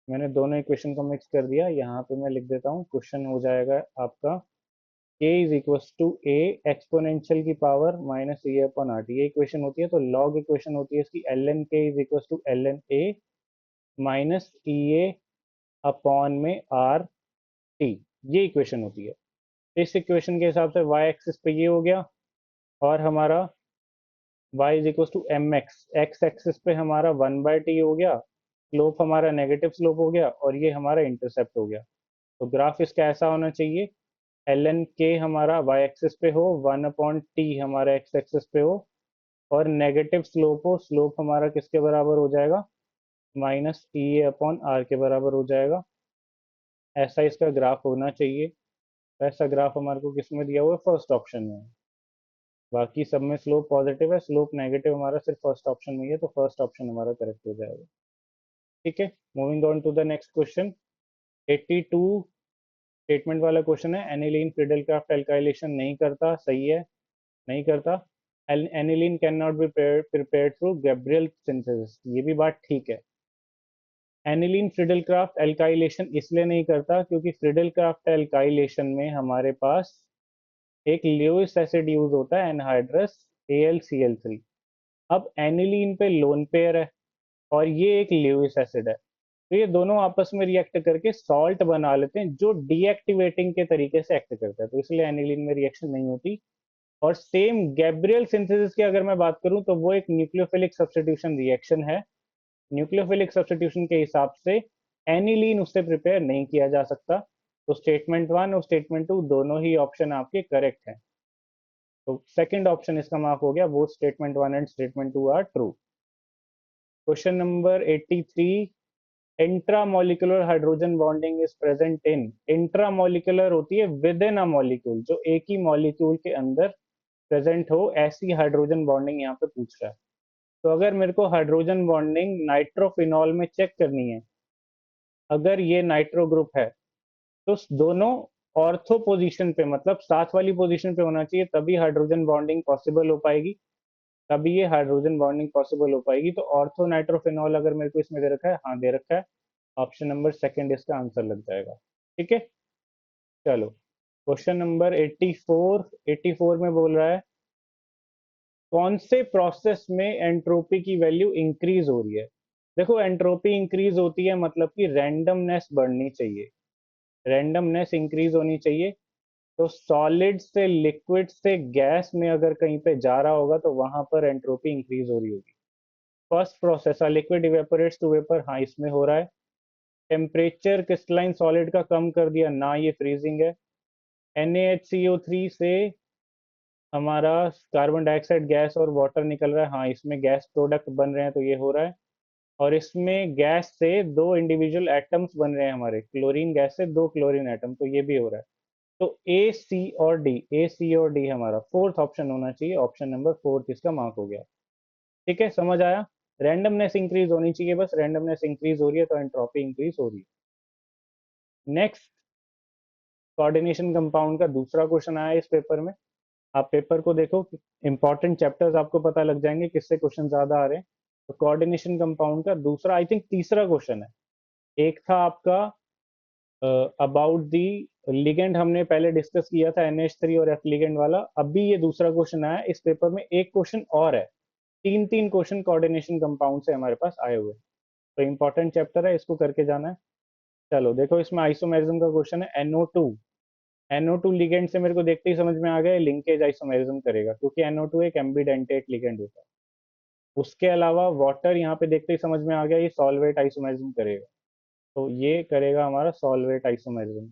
मैंने दोनों इक्वेशन को मिक्स कर दिया, यहाँ पे मैं लिख देता हूँ। क्वेश्चन हो जाएगा आपका k is equal to A exponential की power minus E upon R T, ये इक्वेशन होती है। तो लॉग इक्वेशन होती है इसकी ln k is equal to ln a minus E A upon में आर टी, ये इक्वेशन होती है। इस इक्वेशन के हिसाब से y एक्सिस पे ये हो गया, और हमारा y is equal to M X, X axis पे हमारा 1/t हो गया, स्लोप हमारा नेगेटिव स्लोप हो गया, और ये हमारा इंटरसेप्ट हो गया। तो ग्राफ इसका ऐसा होना चाहिए, ln k हमारा y एक्सिस पे हो, 1/t हमारा x एक्सिस पे हो, और नेगेटिव स्लोप हो, स्लोप हमारा किसके बराबर हो जाएगा, माइनस ई अपॉन आर के बराबर हो जाएगा। ऐसा इसका ग्राफ होना चाहिए। ऐसा ग्राफ हमारे को किस में दिया हुआ है, फर्स्ट ऑप्शन में। बाकी सब में स्लोप पॉजिटिव है, स्लोप नेगेटिव हमारा सिर्फ फर्स्ट ऑप्शन में ही है, तो फर्स्ट ऑप्शन हमारा करेक्ट हो जाएगा। ठीक है, moving on to the next question. 82 statement वाला क्वेश्चन है, एनिलीन फ्रीडेलक्राफ्ट एल्काइलेशन नहीं करता, सही है, नहीं करता। Aniline can not be prepared through Gabriel synthesis, ये भी बात ठीक है। एनिलीन फ्रीडेलक्राफ्ट एल्काइलेशन इसलिए नहीं करता क्योंकि फ्रीडेलक्राफ्ट एल्काइलेशन में हमारे पास एक ल्यूइस एसिड यूज होता है, एनहाइड्रस AlCl3। अब एनिलीन पे लोन पेयर है और ये एक ल्यूइस एसिड है, तो ये दोनों आपस में रिएक्ट करके सॉल्ट बना लेते हैं जो डीएक्टिवेटिंग के तरीके से एक्ट करता है, तो इसलिए एनिलीन में रिएक्शन नहीं होती। और सेम गैब्रियल सिंथेसिस की अगर मैं बात करूं तो वो एक न्यूक्लियोफिलिक सब्स्टिट्यूशन रिएक्शन है। न्यूक्लियोफिलिक सब्स्टिट्यूशन के हिसाब से एनिलीन उससे प्रिपेयर नहीं किया जा सकता। तो स्टेटमेंट 1 और स्टेटमेंट 2 दोनों ही ऑप्शन आपके करेक्ट हैं। तो सेकंड ऑप्शन इसका मार्क हो गया, वो statement 1 and statement 2 are true. Question number 83, intramolecular hydrogen bonding is present in. Intramolecular होती है विद इन अ मॉलिक्यूल, जो एक ही मॉलिक्यूल के अंदर प्रेजेंट हो, ऐसी हाइड्रोजन बॉन्डिंग यहाँ पे पूछ रहा है। तो अगर मेरे को हाइड्रोजन बॉन्डिंग नाइट्रोफिनॉल में चेक करनी है, अगर ये नाइट्रो ग्रुप है तो दोनों ऑर्थो पोजीशन पे, मतलब साथ वाली पोजीशन पे होना चाहिए, तभी हाइड्रोजन बॉन्डिंग पॉसिबल हो पाएगी, तभी ये हाइड्रोजन बॉन्डिंग पॉसिबल हो पाएगी। तो ऑर्थो नाइट्रोफिनॉल अगर मेरे को इसमें दे रखा है, हाँ दे रखा है, ऑप्शन नंबर सेकंड इसका आंसर लग जाएगा। ठीक है, चलो क्वेश्चन नंबर 84। 84 में बोल रहा है कौन से प्रोसेस में एंट्रोपी की वैल्यू इंक्रीज हो रही है। देखो एंट्रोपी इंक्रीज होती है मतलब कि रैंडमनेस बढ़नी चाहिए, रैंडमनेस इंक्रीज होनी चाहिए। तो सॉलिड से लिक्विड से गैस में अगर कहीं पे जा रहा होगा तो वहां पर एंट्रोपी इंक्रीज हो रही होगी। First process liquid evaporates to vapour, हाँ इसमें हो रहा है। टेम्परेचर क्रिस्टलाइन सॉलिड का कम कर दिया, ना ये फ्रीजिंग है। NaHCO3 से हमारा कार्बन डाइऑक्साइड गैस और वाटर निकल रहा है, हाँ इसमें गैस प्रोडक्ट बन रहे हैं, तो ये हो रहा है। और इसमें गैस से दो इंडिविजुअल एटम्स बन रहे हैं हमारे, क्लोरीन गैस से दो क्लोरीन एटम, तो ये भी हो रहा है। तो A, C और D हमारा फोर्थ ऑप्शन होना चाहिए, ऑप्शन नंबर फोर्थ इसका मार्क हो गया। ठीक है, समझ आया। रैंडमनेस इंक्रीज होनी चाहिए, बस रैंडमनेस इंक्रीज हो रही है तो एंट्रोपी इंक्रीज हो रही है। नेक्स्ट, कोऑर्डिनेशन कंपाउंड का दूसरा क्वेश्चन आया इस पेपर में। आप पेपर को देखो, इंपॉर्टेंट चैप्टर्स आपको पता लग जाएंगे किससे क्वेश्चन ज्यादा आ रहे हैं। तो कोऑर्डिनेशन कंपाउंड का दूसरा, आई थिंक तीसरा क्वेश्चन है। एक था आपका अबाउट दी लिगेंड, हमने पहले डिस्कस किया था NH3 और F लिगेंड वाला। अभी ये दूसरा क्वेश्चन आया इस पेपर में, एक क्वेश्चन और है। तीन तीन क्वेश्चन कोऑर्डिनेशन कंपाउंड से हमारे पास आए हुए हैं। तो इंपॉर्टेंट चैप्टर है, इसको करके जाना है। चलो देखो, इसमें आइसोमेरिज्म का क्वेश्चन है। NO2, NO2 लिगेंड से मेरे को देखते ही समझ में आ गया लिंकेज आइसोमेरिज्म करेगा, क्योंकि NO2 एक एम्बीडेंटेट लिगेंड होता है। उसके अलावा वाटर यहाँ पे देखते ही समझ में आ गया, ये सॉल्वेट आइसोमेरिज्म करेगा, तो ये करेगा हमारा सॉल्वेट आइसोमेरिज्म।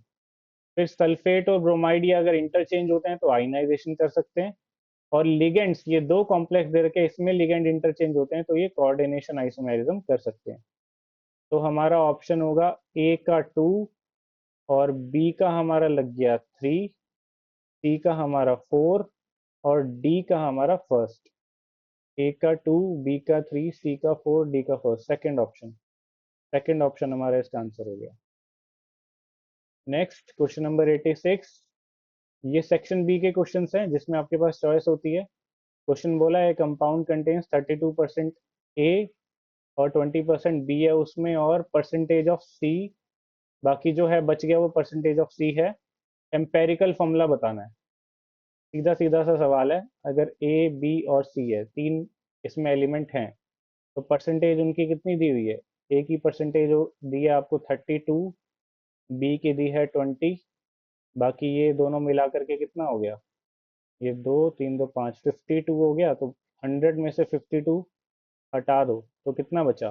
फिर सल्फेट और ब्रोमाइड ये अगर इंटरचेंज होते हैं तो आयनाइजेशन कर सकते हैं। और लिगेंड्स, ये दो कॉम्प्लेक्स दे रखे, इसमें लिगेंड इंटरचेंज होते हैं तो ये कोऑर्डिनेशन आइसोमेरिज्म कर सकते हैं। तो हमारा ऑप्शन होगा ए का 2, और बी का हमारा लग गया 3, सी का हमारा 4, और डी का हमारा फर्स्ट। ए का 2, बी का 3, सी का 4, डी का first, second option. Second option हमारा इसका आंसर हो गया। Next question number 86। ये सेक्शन बी के क्वेश्चंस हैं जिसमें आपके पास चॉइस होती है। क्वेश्चन बोला है कंपाउंड कंटेन्स 32% ए और 20% बी है उसमें, और परसेंटेज ऑफ सी, बाकी जो है बच गया वो परसेंटेज ऑफ सी है। एम्पेरिकल फॉर्मूला बताना है। सीधा सीधा सा सवाल है, अगर ए बी और सी है, तीन इसमें एलिमेंट हैं, तो परसेंटेज उनकी कितनी दी हुई है। ए की परसेंटेज दी है आपको 32, बी की दी है 20, बाकी ये दोनों मिला करके कितना हो गया, ये दो तीन दो पाँच, 52 हो गया। तो 100 में से 52 हटा दो तो कितना बचा,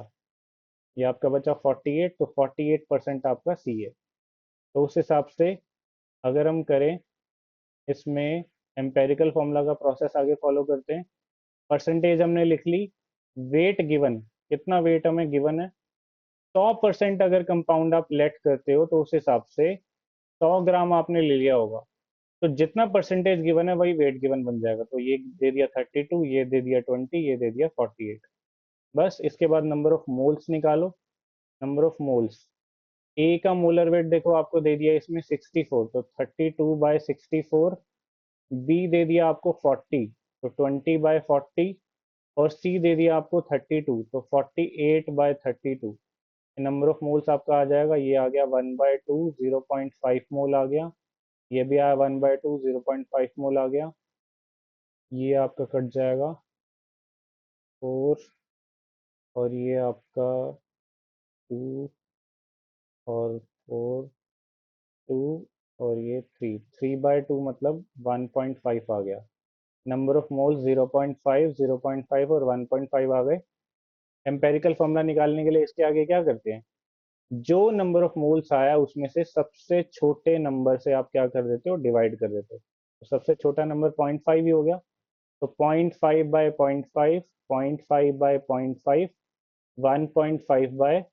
ये आपका बचा 48, तो 48% आपका सी है। तो उस हिसाब से अगर हम करें इसमें, एम्पेरिकल फॉर्मूला का प्रोसेस आगे फॉलो करते हैं। परसेंटेज हमने लिख ली, वेट गिवन, कितना वेट हमें गिवन है, 100% अगर कंपाउंड आप लेट करते हो तो उस हिसाब से 100 ग्राम आपने ले लिया होगा, तो जितना परसेंटेज गिवन है वही वेट गिवन बन जाएगा। तो ये दे दिया 32, ये दे दिया 20, ये दे दिया 48। बस इसके बाद नंबर ऑफ मोल्स निकालो। नंबर ऑफ मोल्स, ए का मोलर वेट देखो आपको दे दिया इसमें 64, तो 32/64। बी दे दिया आपको 40, तो 20/40। और सी दे दिया आपको 32, तो 48/32। नंबर ऑफ मोल्स आपका आ जाएगा, ये आ गया 1/2, 0.5 मोल आ गया। ये भी आया 1/2, 0.5 मोल आ गया। ये आपका कट जाएगा 4, और ये आपका 2, और 4, 2, और ये 3, 3/2 मतलब 1.5 आ गया। नंबर ऑफ मोल्स 0.5, 0.5 और 1.5 आ गए। एम्पेरिकल फॉर्मूला निकालने के लिए इसके आगे क्या करते हैं, जो नंबर ऑफ मोल्स आया उसमें से सबसे छोटे नंबर से आप क्या कर देते हो, डिवाइड कर देते हो। तो सबसे छोटा नंबर 0.5 ही हो गया। तो 0.5 बाय 0.5, 0.5 बाय 0.5, 1.5 बाय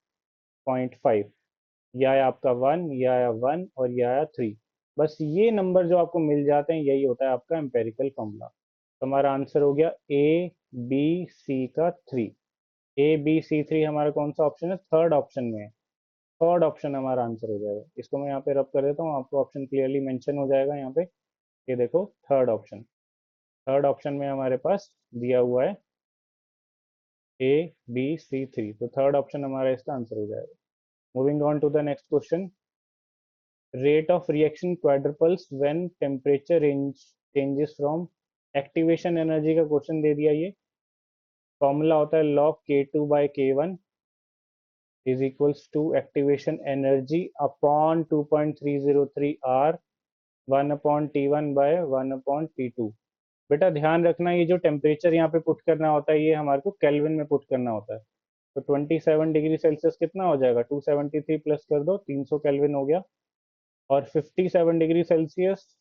0.5, यह आया आपका 1, यह आया 1 और यह आया 3। बस ये नंबर जो आपको मिल जाते हैं यही होता है आपका एम्पेरिकल फॉर्मूला। तो हमारा आंसर हो गया ए बी सी का 3। A B C 3 हमारा कौन सा ऑप्शन है? थर्ड ऑप्शन में है। थर्ड ऑप्शन हमारा आंसर हो जाएगा। इसको मैं यहाँ पे रब कर देता हूँ, आपको ऑप्शन क्लियरली मेंशन हो जाएगा यहाँ पे। ये देखो थर्ड ऑप्शन, थर्ड ऑप्शन में हमारे पास दिया हुआ है A B C 3, तो थर्ड ऑप्शन हमारा इसका आंसर हो जाएगा। Moving on to the next question. Rate of reaction quadruples when temperature range changes from activation energy का क्वेश्चन दे दिया। ये फॉर्मूला होता है log K2/K1 is equals to activation energy upon 2.303 R 1 upon T1 by 1 upon T2। बेटा ध्यान रखना, ये जो टेम्परेचर यहाँ पे पुट करना होता है ये हमारे को केल्विन में पुट करना होता है। तो 27 डिग्री सेल्सियस कितना हो जाएगा? 273 प्लस कर दो, 300 केल्विन हो गया। और 57 डिग्री सेल्सियस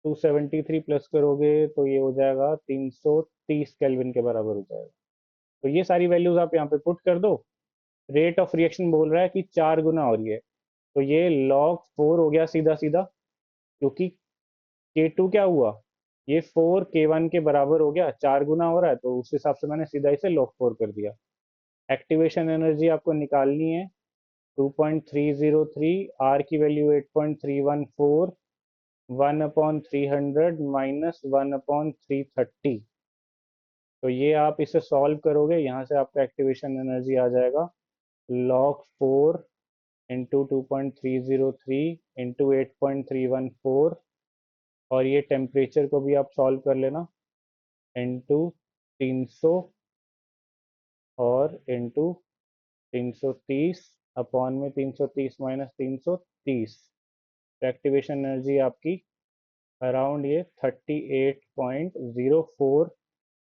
273 प्लस करोगे तो ये हो जाएगा 330 केल्विन के बराबर हो जाएगा। तो ये सारी वैल्यूज आप यहाँ पे पुट कर दो। रेट ऑफ रिएक्शन बोल रहा है कि 4 गुना हो रही है, तो ये log 4 हो गया सीधा सीधा, क्योंकि K2 क्या हुआ, ये 4 K1 के बराबर हो गया, 4 गुना हो रहा है, तो उस हिसाब से मैंने सीधा इसे log 4 कर दिया। एक्टिवेशन एनर्जी आपको निकालनी है 2.303, R की वैल्यू 8.314, 1/300 माइनस 1/330। तो ये आप इसे सॉल्व करोगे, यहाँ से आपका एक्टिवेशन एनर्जी आ जाएगा log 4 इंटू 2.303 इंटू 8.314, और ये टेम्परेचर को भी आप सॉल्व कर लेना, इंटू 300 और इंटू 330 अपॉन में 330 माइनस 330। तो एक्टिवेशन एनर्जी आपकी अराउंड ये 38.04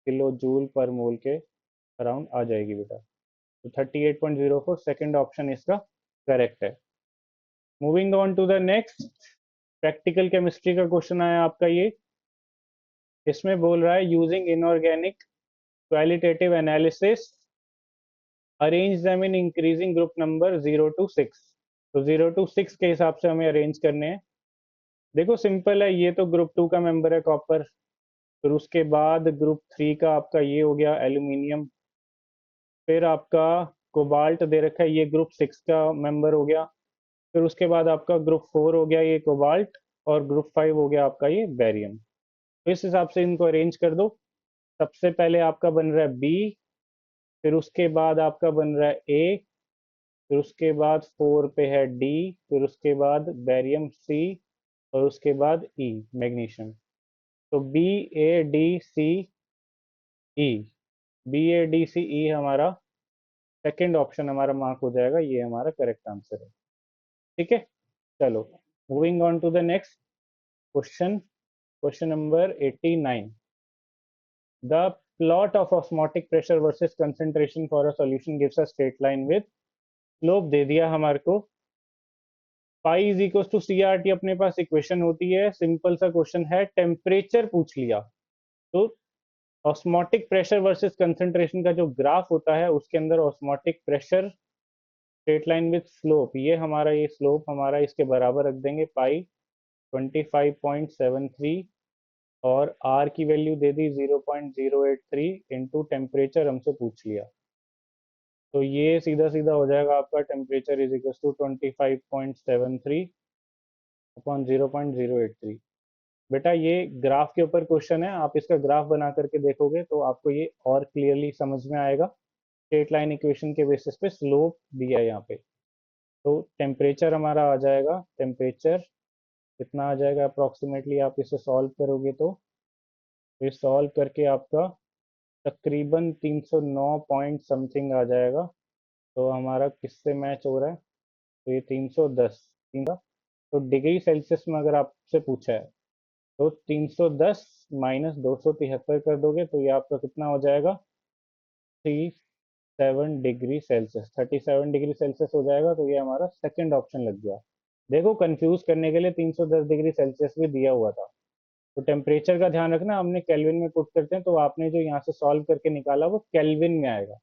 किलो जूल पर मोल के अराउंड आ जाएगी बेटा। तो 38.04 सेकेंड ऑप्शन इसका करेक्ट है। Moving on to the next, practical chemistry का क्वेश्चन आया आपका ये। इसमें बोल रहा है using inorganic qualitative analysis arrange them in increasing group number 0 to 6। तो 0 to 6 के हिसाब से हमें अरेंज करने हैं। देखो सिंपल है, ये तो ग्रुप 2 का मेंबर है कॉपर, फिर उसके बाद ग्रुप 3 का आपका ये हो गया एल्यूमिनियम, फिर आपका कोबाल्ट दे रखा है, ये ग्रुप 6 का मेंबर हो गया, फिर उसके बाद आपका ग्रुप 4 हो गया ये कोबाल्ट, और ग्रुप 5 हो गया आपका ये बेरियम। तो इस हिसाब से इनको अरेंज कर दो। सबसे पहले आपका बन रहा है बी, फिर उसके बाद आपका बन रहा है ए, फिर उसके बाद 4 पे है डी, फिर उसके बाद बेरियम सी, और उसके बाद ई मैग्नीशियम। तो B A D C E, B A D C E हमारा सेकंड ऑप्शन हमारा मार्क हो जाएगा, ये हमारा करेक्ट आंसर है। ठीक है, चलो moving on to the next question. Question number 89। The plot of osmotic pressure versus concentration for a solution gives a straight line with slope दे दिया हमारे को। Pi is equal to C R T अपने पास equation होती है। Simple सा question है, टेम्परेचर पूछ लिया, तो ऑस्मोटिक प्रेशर वर्सेस कंसंट्रेशन का जो ग्राफ होता है उसके अंदर osmotic pressure straight line with slope, ये हमारा ये स्लोप हमारा इसके बराबर रख देंगे पाई 25.73, और आर की वैल्यू दे दी 0.083 इंटू टेम्परेचर हमसे पूछ लिया। तो ये सीधा सीधा हो जाएगा आपका temperature is equal to 25.73 upon 0.083। बेटा ये ग्राफ के ऊपर क्वेश्चन है, आप इसका ग्राफ बना करके देखोगे तो आपको ये और क्लियरली समझ में आएगा। स्ट्रेट लाइन इक्वेशन के बेसिस पे स्लोप दिया है यहाँ पे। तो टेम्परेचर हमारा आ जाएगा, टेम्परेचर कितना आ जाएगा अप्रोक्सीमेटली, आप इसे सॉल्व करोगे तो ये सॉल्व करके आपका तकरीबन 309 पॉइंट समथिंग आ जाएगा। तो हमारा किससे मैच हो रहा है? तो ये 310, तो डिग्री सेल्सियस में अगर आपसे पूछा है तो 310 माइनस 273 कर दोगे तो ये आपका कितना हो जाएगा? 37 डिग्री सेल्सियस, 37 डिग्री सेल्सियस हो जाएगा। तो ये हमारा सेकंड ऑप्शन लग गया। देखो कंफ्यूज करने के लिए 310 डिग्री सेल्सियस भी दिया हुआ था, तो टेम्परेचर का ध्यान रखना, हमने केल्विन में पुट करते हैं, तो आपने जो यहाँ से सॉल्व करके निकाला वो केल्विन में आएगा।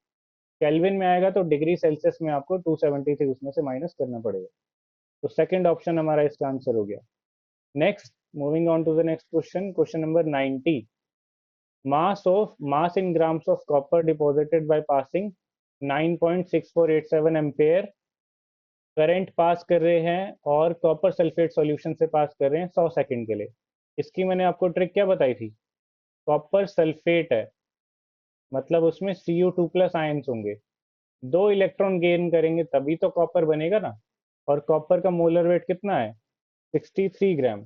केल्विन में आएगा तो डिग्री सेल्सियस में आपको 273 उसमें से माइनस करना पड़ेगा। तो सेकंड ऑप्शन हमारा इसका आंसर हो गया। Next, moving on to the next question, question number 90। mass in grams of copper deposited by passing 9.6487 ampere current pass कर रहे हैं और कॉपर सल्फेट सॉल्यूशन से पास कर रहे हैं 100 सेकंड के लिए। इसकी मैंने आपको ट्रिक क्या बताई थी? कॉपर सल्फेट है, मतलब उसमें Cu2 प्लस आयंस होंगे, 2 इलेक्ट्रॉन गेन करेंगे तभी तो कॉपर बनेगा ना। और कॉपर का मोलर वेट कितना है? 63 ग्राम।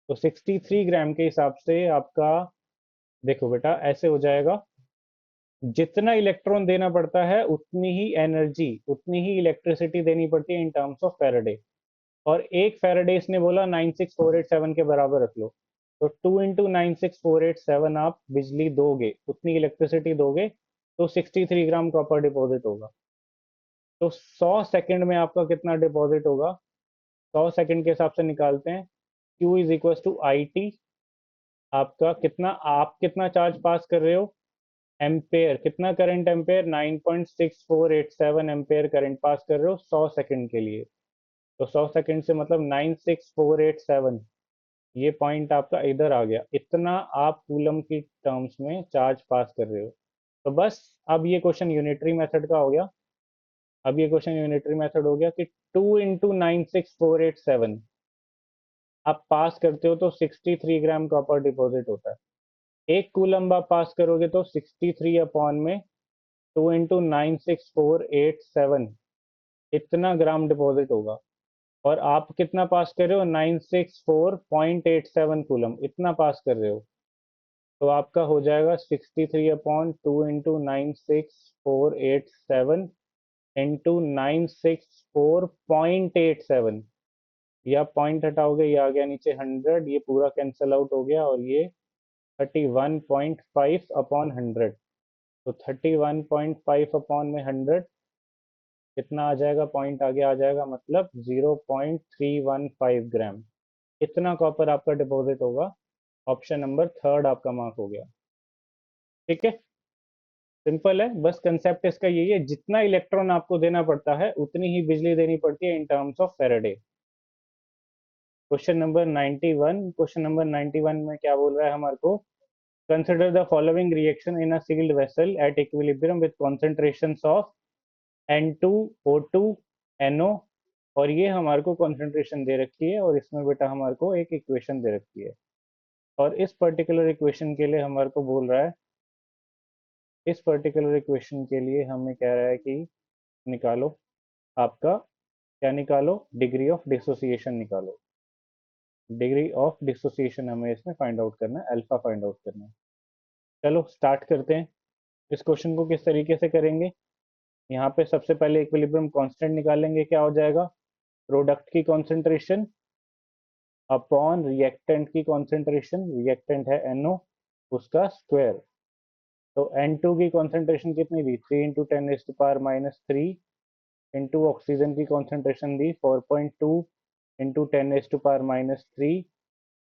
तो 63 ग्राम के हिसाब से आपका, देखो बेटा ऐसे हो जाएगा, जितना इलेक्ट्रॉन देना पड़ता है उतनी ही एनर्जी, उतनी ही इलेक्ट्रिसिटी देनी पड़ती है इन टर्म्स ऑफ फैराडे। और एक फैराडे इसने बोला 96487 के बराबर रख लो, तो 2 × 96487 आप बिजली दोगे, उतनी इलेक्ट्रिसिटी दोगे, तो 63 ग्राम कॉपर डिपॉजिट होगा। तो 100 सेकंड में आपका कितना डिपॉजिट होगा? 100 सेकंड के हिसाब से निकालते हैं। Q is equal to I T, आपका कितना, आप कितना चार्ज पास कर रहे हो? एम्पेयर, कितना current ampere? 9.6487 ampere current pass कर रहे हो 100 सेकंड के लिए। तो 100 सेकंड से मतलब 96487, ये पॉइंट आपका इधर आ गया, इतना आप कूलम की टर्म्स में चार्ज पास कर रहे हो। तो बस अब ये क्वेश्चन यूनिटरी मेथड का हो गया। अब ये क्वेश्चन यूनिटरी मेथड हो गया कि 2 × 96487 आप पास करते हो तो 63 ग्राम कॉपर डिपॉजिट होता है। एक कूलम आप पास करोगे तो 63 अपॉन में 2 × 96487 इतना ग्राम डिपॉजिट होगा। और आप कितना पास कर रहे हो? 964.87 कूलम, इतना पास कर रहे हो। तो आपका हो जाएगा 63/2 × 96487 इंटू 964.87। या पॉइंट हटाओगे, ये आ गया नीचे 100, ये पूरा कैंसल आउट हो गया, और ये 31.5 अपॉन 100। तो 31.5 अपॉन में 100 कितना आ जाएगा? पॉइंट आगे आ जाएगा, मतलब 0.315 ग्राम। इतना कॉपर आपका डिपॉजिट होगा। ऑप्शन नंबर थर्ड आपका मार्क हो गया। ठीक है, सिंपल है, बस कंसेप्ट इसका यही है, जितना इलेक्ट्रॉन आपको देना पड़ता है उतनी ही बिजली देनी पड़ती है in terms of Faraday. Question number 91। Question number 91 में क्या बोल रहा है हमारे को? Consider the following reaction in a sealed vessel at equilibrium with concentrations of N2O2 NO। और ये हमारे को कॉन्सेंट्रेशन दे रखी है, और इसमें बेटा हमारे को एक इक्वेशन दे रखी है। और इस पर्टिकुलर इक्वेशन के लिए हमारे को बोल रहा है, इस पर्टिकुलर इक्वेशन के लिए हमें कह रहा है कि निकालो आपका, क्या निकालो? डिग्री ऑफ डिसोसिएशन निकालो। डिग्री ऑफ डिसोसिएशन हमें इसमें फाइंड आउट करना है, अल्फा फाइंड आउट करना है। चलो स्टार्ट करते हैं। इस क्वेश्चन को किस तरीके से करेंगे? यहाँ पे सबसे पहले इक्विलिब्रियम कांस्टेंट निकालेंगे, क्या हो जाएगा? प्रोडक्ट की कॉन्सेंट्रेशन अपॉन रिएक्टेंट की कॉन्सेंट्रेशन, रिएक्टेंट है NO, उसका स्क्वायर। तो N2 की कॉन्सेंट्रेशन कितनी दी? 3 × 10⁻³ इंटू ऑक्सीजन की कॉन्सेंट्रेशन दी 4.2 इंटू 10⁻³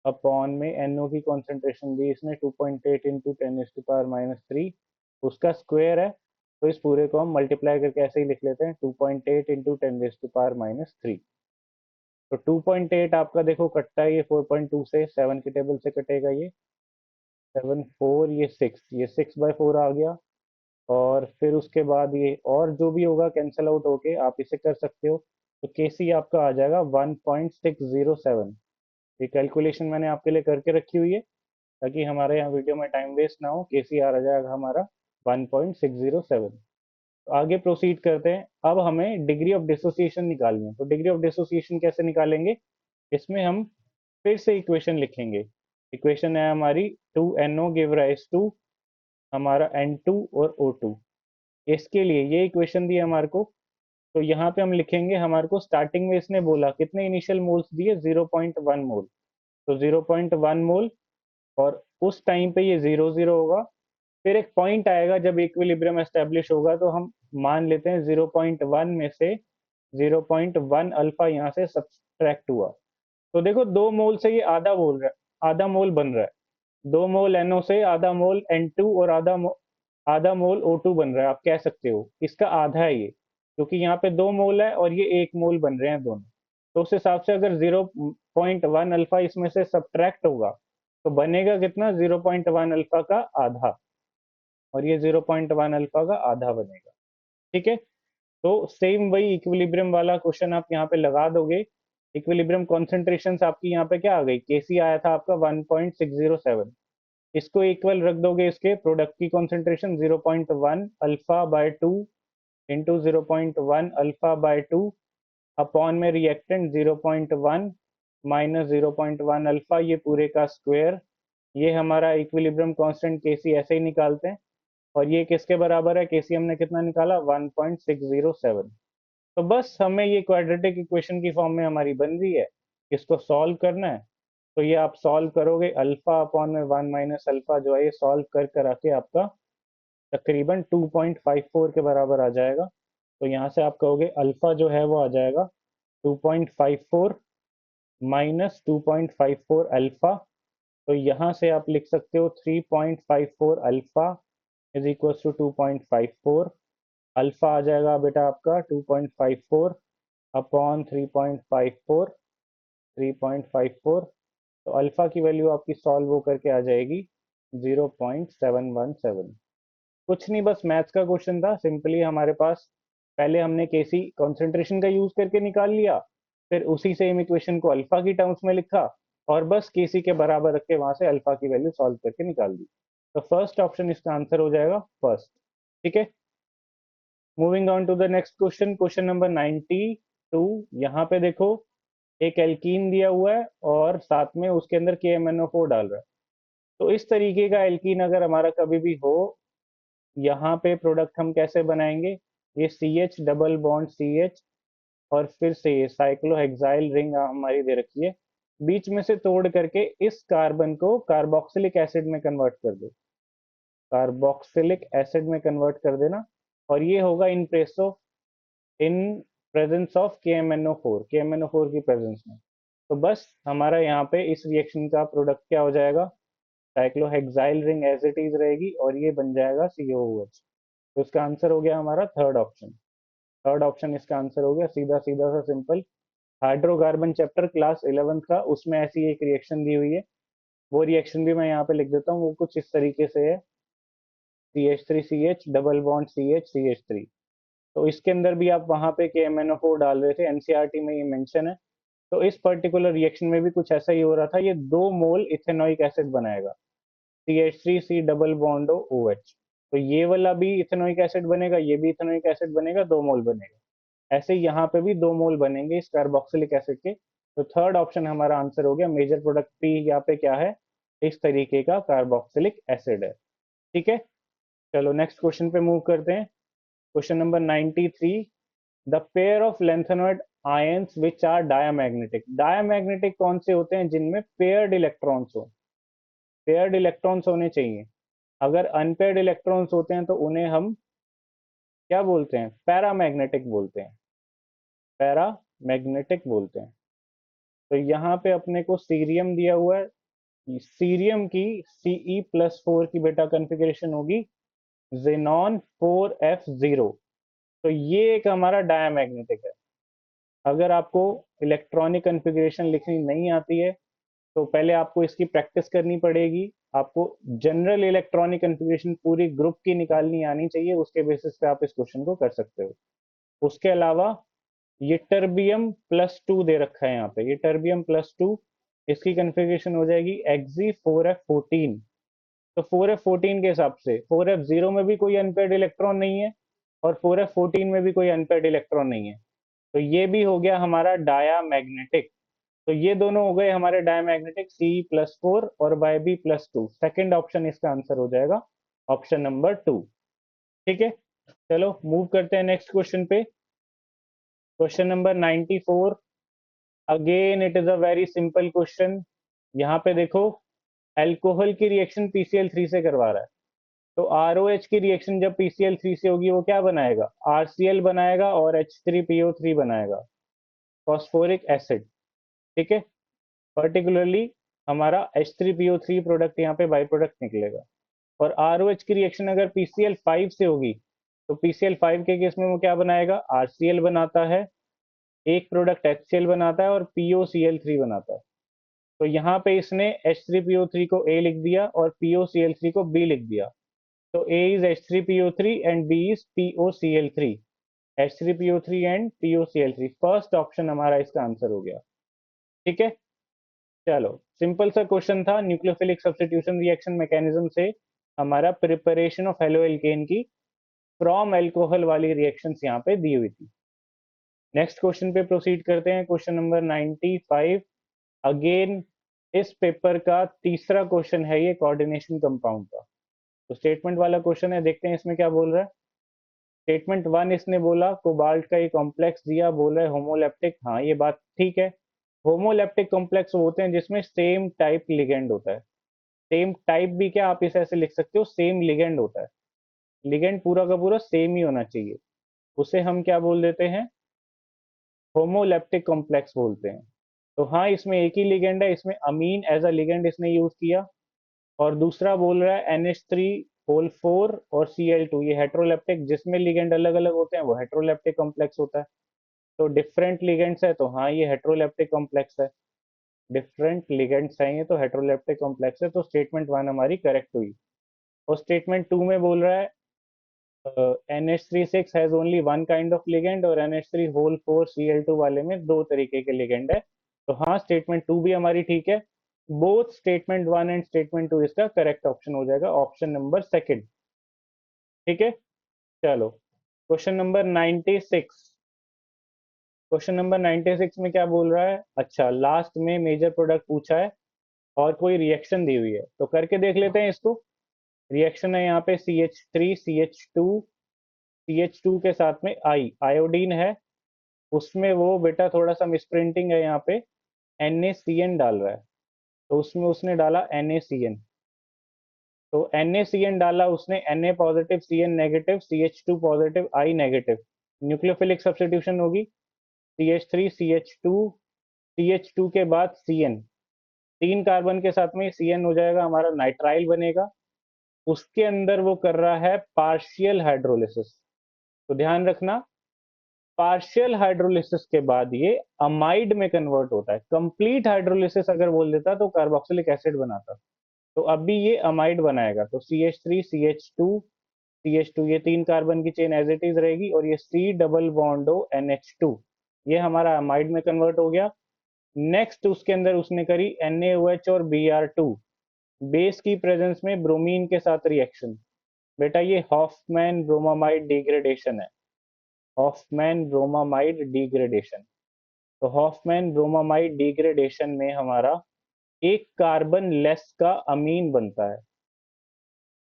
अपॉन में NO की कॉन्सेंट्रेशन दी इसने 2.8 इंटू 10⁻³ उसका स्क्वायर है। तो इस पूरे को हम मल्टीप्लाई करके ऐसे ही लिख लेते हैं, 2.8 इंटू 10⁻³ तो 2.8 आपका देखो कटता है ये 4.2 से, 7 की टेबल से कटेगा ये 7 4, ये 6, ये 6/4 आ गया। और फिर उसके बाद ये और जो भी होगा कैंसल आउट होके आप इसे कर सकते हो। तो केसी आपका आ जाएगा 1.607। ये कैलकुलेशन मैंने आपके लिए करके रखी हुई है ताकि हमारे यहाँ वीडियो में टाइम वेस्ट ना हो। केसी आ जाएगा हमारा 1.607। आगे प्रोसीड करते हैं। अब हमें डिग्री ऑफ डिसोसिएशन निकालनी है। तो डिग्री ऑफ डिसोसिएशन कैसे निकालेंगे? इसमें हम फिर से इक्वेशन लिखेंगे। इक्वेशन है हमारी 2NO गिव राइज टू हमारा N2 और O2। इसके लिए ये इक्वेशन दी हमारे को, तो यहाँ पे हम लिखेंगे, हमारे को स्टार्टिंग में इसने बोला कितने इनिशियल मोल्स दिए? 0.1 मोल। तो 0.1 मोल, और उस टाइम पे ये 0 होगा। फिर एक पॉइंट आएगा जब इक्विलिब्रियम एस्टेब्लिश होगा, तो हम मान लेते हैं 0.1 में से 0.1 अल्फा यहाँ से सब्सट्रैक्ट हुआ। तो देखो 2 मोल से ये आधा बोल रहा है, आधा मोल बन रहा है। 2 मोल NO से आधा मोल N2 और आधा मोल O2 बन रहा है, आप कह सकते हो इसका आधा है ये, क्योंकि यहाँ पे 2 मोल है और ये 1 मोल बन रहे हैं दोनों। तो उस हिसाब से अगर 0.1 अल्फा इसमें से सब्ट्रैक्ट होगा तो बनेगा कितना, 0.1 अल्फा का आधा, और ये 0.1 अल्फा का आधा बनेगा। ठीक है, तो सेम वही इक्विलिब्रियम वाला क्वेश्चन आप यहाँ पे लगा दोगे। इक्विलिब्रियम कॉन्सेंट्रेशन आपकी यहाँ पे क्या आ गई, केसी आया था आपका 1.607, इसको इक्वल रख दोगे इसके प्रोडक्ट की concentration 0.1 alpha by 2 into 0.1 alpha by 2 upon में रिएक्टेंट 0.1 माइनस 0.1 अल्फा, ये पूरे का स्क्वायर। ये हमारा इक्विलिब्रियम कांस्टेंट केसी ऐसे ही निकालते हैं, और ये किसके बराबर है, केसी हमने कितना निकाला 1.607। तो बस हमें ये क्वाड्रेटिक इक्वेशन की फॉर्म में हमारी बन रही है, इसको सॉल्व करना है। तो ये आप सॉल्व करोगे, अल्फा अपॉन में 1 माइनस अल्फा जो है ये सॉल्व कर कर आके आपका तकरीबन 2.54 के बराबर आ जाएगा। तो यहाँ से आप कहोगे अल्फा जो है वो आ जाएगा 2.54 माइनस 2.54 अल्फा। तो यहाँ से आप लिख सकते हो 3.54 alpha is equal to 2.54। Alpha आ जाएगा बेटा आपका 2.54 अपॉन 3.54, 3.54। तो अल्फा की वैल्यू आपकी सॉल्व हो करके आ जाएगी 0.717। कुछ नहीं, बस मैथ्स का क्वेश्चन था सिंपली। हमारे पास पहले हमने केसी कॉन्सेंट्रेशन का यूज करके निकाल लिया, फिर उसी सेम इक्वेशन को अल्फा की टर्म्स में लिखा, और बस केसी के बराबर रख के वहां से अल्फा की वैल्यू सॉल्व करके निकाल दी। तो फर्स्ट ऑप्शन इसका आंसर हो जाएगा फर्स्ट। ठीक है, moving on to the next question, question number 92। यहाँ पे देखो एक एल्कीन दिया हुआ है और साथ में उसके अंदर KMnO4 डाल रहा है। तो इस तरीके का एल्कीन अगर हमारा कभी भी हो, यहाँ पे प्रोडक्ट हम कैसे बनाएंगे, ये CH डबल बॉन्ड CH और फिर से ये साइक्लोहेक्साइल रिंग हमारी दे रखी है, बीच में से तोड़ करके इस कार्बन को कार्बोक्सिलिक एसिड में कन्वर्ट कर दो, कार्बोक्सिलिक एसिड में कन्वर्ट कर देना, और ये होगा in presence of KMnO4, KMnO4 की प्रेजेंस में। तो बस हमारा यहाँ पे इस रिएक्शन का प्रोडक्ट क्या हो जाएगा, cyclohexyl ring as it is रहेगी और ये बन जाएगा COOH। तो इसका आंसर हो गया हमारा थर्ड ऑप्शन। थर्ड ऑप्शन इसका आंसर हो गया, सीधा सीधा सा simple. Hydrocarbon chapter class 11th का, उसमें ऐसी एक रिएक्शन दी हुई है, वो रिएक्शन भी मैं यहाँ पे लिख देता हूँ। वो कुछ इस तरीके से है, CH3CH डबल बॉन्ड CH तो इसके अंदर भी आप वहां पे KMnO4 डाल रहे थे, एनसीईआरटी में ये मेंशन है। तो इस पर्टिकुलर रिएक्शन में भी कुछ ऐसा ही हो रहा था, ये 2 मोल इथेनोइक एसिड बनाएगा, CH3C डबल बॉन्ड OH। तो ये वाला भी इथेनोइक एसिड बनेगा, ये भी इथेनोइक एसिड बनेगा, 2 मोल बनेगा। ऐसे यहाँ पे भी 2 मोल बनेंगे इस कार्बोक्सिलिक एसिड के। तो थर्ड ऑप्शन हमारा आंसर हो गया, मेजर प्रोडक्ट P यहाँ पे क्या है, इस तरीके का कार्बोक्सिलिक एसिड है। ठीक है, चलो नेक्स्ट क्वेश्चन पे मूव करते हैं। Question number 93, the pair of lanthanoid ions which are diamagnetic. Diamagnetic कौन से होते हैं, जिनमें पेयर्ड इलेक्ट्रॉन्स हो, पेयर्ड इलेक्ट्रॉन्स होने चाहिए। अगर अनपेयर्ड इलेक्ट्रॉन्स होते हैं तो उन्हें हम क्या बोलते हैं, पैरामैग्नेटिक बोलते हैं, पैरामैग्नेटिक बोलते हैं। तो यहाँ पे अपने को सीरियम दिया हुआ है, सीरियम की Ce+4 की बेटा कॉन्फ़िगरेशन होगी जेनॉन 4f0। तो ये एक हमारा डायामैग्नेटिक है। अगर आपको इलेक्ट्रॉनिक कॉन्फ़िगरेशन लिखनी नहीं आती है तो पहले आपको इसकी प्रैक्टिस करनी पड़ेगी। आपको जनरल इलेक्ट्रॉनिक कॉन्फ़िगरेशन पूरी ग्रुप की निकालनी आनी चाहिए, उसके बेसिस पे आप इस क्वेश्चन को कर सकते हो। उसके अलावा ये टर्बियम+2 दे रखा है यहाँ पे, ये टर्बियम+2, इसकी कॉन्फ़िगरेशन हो जाएगी Xe4f14। तो 4f14 के हिसाब से 4f0 में भी कोई अनपेयर्ड इलेक्ट्रॉन नहीं है और 4f14 में भी कोई अनपेयर्ड इलेक्ट्रॉन नहीं है। तो ये भी हो गया हमारा डायामैग्नेटिक। तो ये दोनों हो गए हमारे डायमैग्नेटिक, Ce+4 और Yb+2। सेकंड ऑप्शन इसका आंसर हो जाएगा ऑप्शन नंबर 2। ठीक है, चलो मूव करते हैं नेक्स्ट क्वेश्चन पे। Question number 94, again it is a very simple question. यहाँ पे देखो अल्कोहल की रिएक्शन PCl3 से करवा रहा है, तो ROH की रिएक्शन जब PCl3 से होगी वो क्या बनाएगा, RCl बनाएगा और H3PO3 बनाएगा, फॉस्फोरिक एसिड। ठीक है, पर्टिकुलरली हमारा H3PO3 प्रोडक्ट यहाँ पे बाई प्रोडक्ट निकलेगा। और ROH की रिएक्शन अगर PCl5 से होगी तो PCl5 के केस में वो क्या बनाएगा, RCl बनाता है, एक प्रोडक्ट HCl बनाता है और POCl3 बनाता है। तो यहाँ पे इसने H3PO3 को A लिख दिया और POCl3 को B लिख दिया। तो A is H3PO3 and B is POCl3। H3PO3 and POCl3 first option हमारा इसका आंसर हो गया। ठीक है, चलो सिंपल सा क्वेश्चन था, न्यूक्लियोफिलिक सब्स्टिट्यूशन रिएक्शन मैकेनिज्म से हमारा प्रिपरेशन ऑफ हेलोएल्केन की फ्रॉम अल्कोहल वाली रिएक्शंस यहाँ पे दी हुई थी। नेक्स्ट क्वेश्चन पे प्रोसीड करते हैं, क्वेश्चन नंबर 95। अगेन इस पेपर का तीसरा क्वेश्चन है ये कोऑर्डिनेशन कंपाउंड का। तो स्टेटमेंट वाला क्वेश्चन है, देखते हैं इसमें क्या बोल रहा है। स्टेटमेंट वन इसने बोला कोबाल्ट का ये कॉम्प्लेक्स दिया, बोल रहा है होमोलेप्टिक। हाँ ये बात ठीक है, होमोलेप्टिक कॉम्प्लेक्स होते हैं जिसमें सेम टाइप लिगेंड होता है। सेम टाइप भी क्या, आप इसे ऐसे लिख सकते हो, सेम लिगेंड होता है। लिगेंड पूरा का पूरा सेम ही होना चाहिए, उसे हम क्या बोल देते हैं, होमोलेप्टिक कॉम्प्लेक्स बोलते हैं। तो हाँ इसमें एक ही लिगेंड है, इसमें अमीन एज अ लिगेंड इसने यूज किया। और दूसरा बोल रहा है NH3 होल 4 और Cl2, ये हेट्रोलेप्टिक, जिसमें लिगेंड अलग अलग होते हैं वो हेट्रोलेप्टिक कॉम्प्लेक्स होता है। तो डिफरेंट लिगेंड्स है तो हाँ ये हेट्रोलेप्टिक कॉम्प्लेक्स है, डिफरेंट लिगेंड्स हैं ये तो हेट्रोलेप्टिक कॉम्प्लेक्स है। तो स्टेटमेंट वन हमारी करेक्ट हुई। और स्टेटमेंट टू में बोल रहा है NH3 6 has only one kind of ligand और NH3 होल 4 Cl2 वाले में दो तरीके के लिगेंड है। तो हाँ स्टेटमेंट टू भी हमारी ठीक है। Both statement one and statement two इसका करेक्ट ऑप्शन हो जाएगा, ऑप्शन नंबर सेकंड। ठीक है, चलो क्वेश्चन नंबर 96। क्वेश्चन नंबर 96 में क्या बोल रहा है, अच्छा लास्ट में मेजर प्रोडक्ट पूछा है और कोई रिएक्शन दी हुई है तो करके देख लेते हैं इसको। रिएक्शन है यहाँ पे CH3 CH2 के साथ में आयोडीन है, उसमें वो बेटा थोड़ा सा मिसप्रिंटिंग है, यहाँ पे NaCN डाल रहा है, तो उसमें उसने डाला NaCN। तो NaCN डाला उसने, Na positive CN negative CH2 positive I negative, nucleophilic substitution होगी CH3 CH2 के बाद CN, तीन कार्बन के साथ में CN हो जाएगा, हमारा नाइट्राइल बनेगा। उसके अंदर वो कर रहा है पार्शियल हाइड्रोलिसिस। तो ध्यान रखना, पार्शियल हाइड्रोलिसिस के बाद ये अमाइड में कन्वर्ट होता है। कंप्लीट हाइड्रोलिसिस अगर बोल देता तो कार्बोक्सिलिक एसिड बनाता, तो अभी ये अमाइड बनाएगा। तो CH3 CH2 ये तीन कार्बन की चेन एज इट इज रहेगी और ये C double bond O NH2, ये हमारा अमाइड में कन्वर्ट हो गया। नेक्स्ट उसके अंदर उसने करी NaOH और Br2 बेस की प्रेजेंस में ब्रोमीन के साथ रिएक्शन। बेटा ये हॉफमैन ब्रोमामाइड डिग्रेडेशन है, हॉफमैन ब्रोमामाइड डिग्रेडेशन। तो हॉफमैन ब्रोमामाइड डिग्रेडेशन में हमारा एक कार्बन लेस का अमीन बनता है।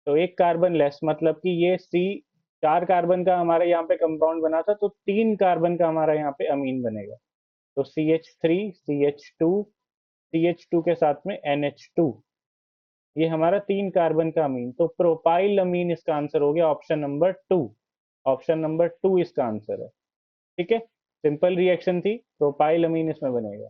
तो एक कार्बन लेस मतलब कि ये सी, चार कार्बन का हमारे यहाँ पे कंपाउंड बना था तो तीन कार्बन का हमारा यहाँ पे अमीन बनेगा। तो CH3 CH2 के साथ में NH2, ये हमारा तीन कार्बन का अमीन, तो प्रोपाइल अमीन इसका आंसर हो गया, option number two. Option number two इसका आंसर है। ठीक है, सिंपल रिएक्शन थी, प्रोपाइल अमीन इसमें बनेगा।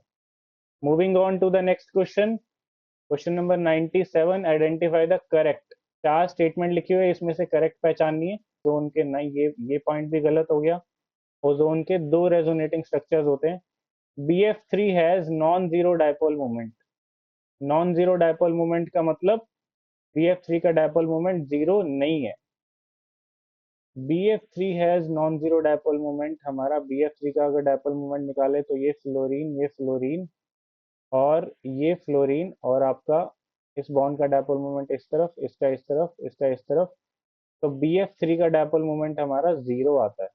Moving on to the next question, question number 97। Identify the correct, चार स्टेटमेंट लिखी हुई है, इसमें से करेक्ट पहचाननी है। ओजोन के नहीं, ये पॉइंट भी गलत हो गया। ओजोन के दो रेजोनेटिंग स्ट्रक्चर्स होते हैं। BF3 has non zero dipole moment. Non zero dipole moment का मतलब BF3 का डायपोल मोमेंट जीरो नहीं है। BF3 has non zero dipole moment, हमारा BF3 का अगर डायपोल मोमेंट निकाले तो ये फ्लोरीन और ये फ्लोरीन, और आपका इस बॉन्ड का डायपोल मोमेंट इस तरफ, इसका इस तरफ, इसका इस तरफ। तो BF3 का डायपोल मोमेंट हमारा जीरो आता है,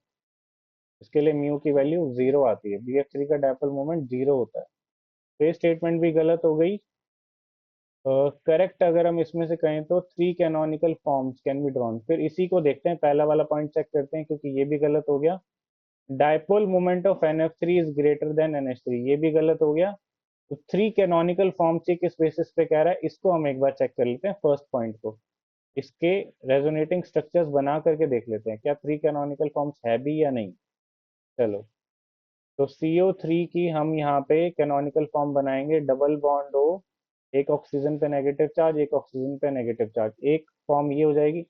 इसके लिए म्यू की वैल्यू जीरो आती है। BF3 का डायपोल मोमेंट जीरो होता है। तो ये स्टेटमेंट भी गलत हो गई। करेक्ट अगर हम इसमें से कहें तो three canonical forms can be drawn. फिर इसी को देखते हैं, पहला वाला पॉइंट चेक करते हैं क्योंकि ये भी गलत हो गया। Dipole moment of NF3 is greater than NH3, ये भी गलत हो गया। तो थ्री कैनोनिकल फॉर्म्स ये किस बेसिस पे कह रहा है, इसको हम एक बार चेक कर लेते हैं। फर्स्ट पॉइंट को, इसके रेजोनेटिंग स्ट्रक्चर्स बना करके देख लेते हैं क्या थ्री कैनोनिकल फॉर्म्स है भी या नहीं। चलो, तो CO3 की हम यहाँ पे कैनोनिकल फॉर्म बनाएंगे, डबल बॉन्ड O एक ऑक्सीजन पे नेगेटिव चार्ज, एक ऑक्सीजन पे नेगेटिव चार्ज, एक फॉर्म ये हो जाएगी।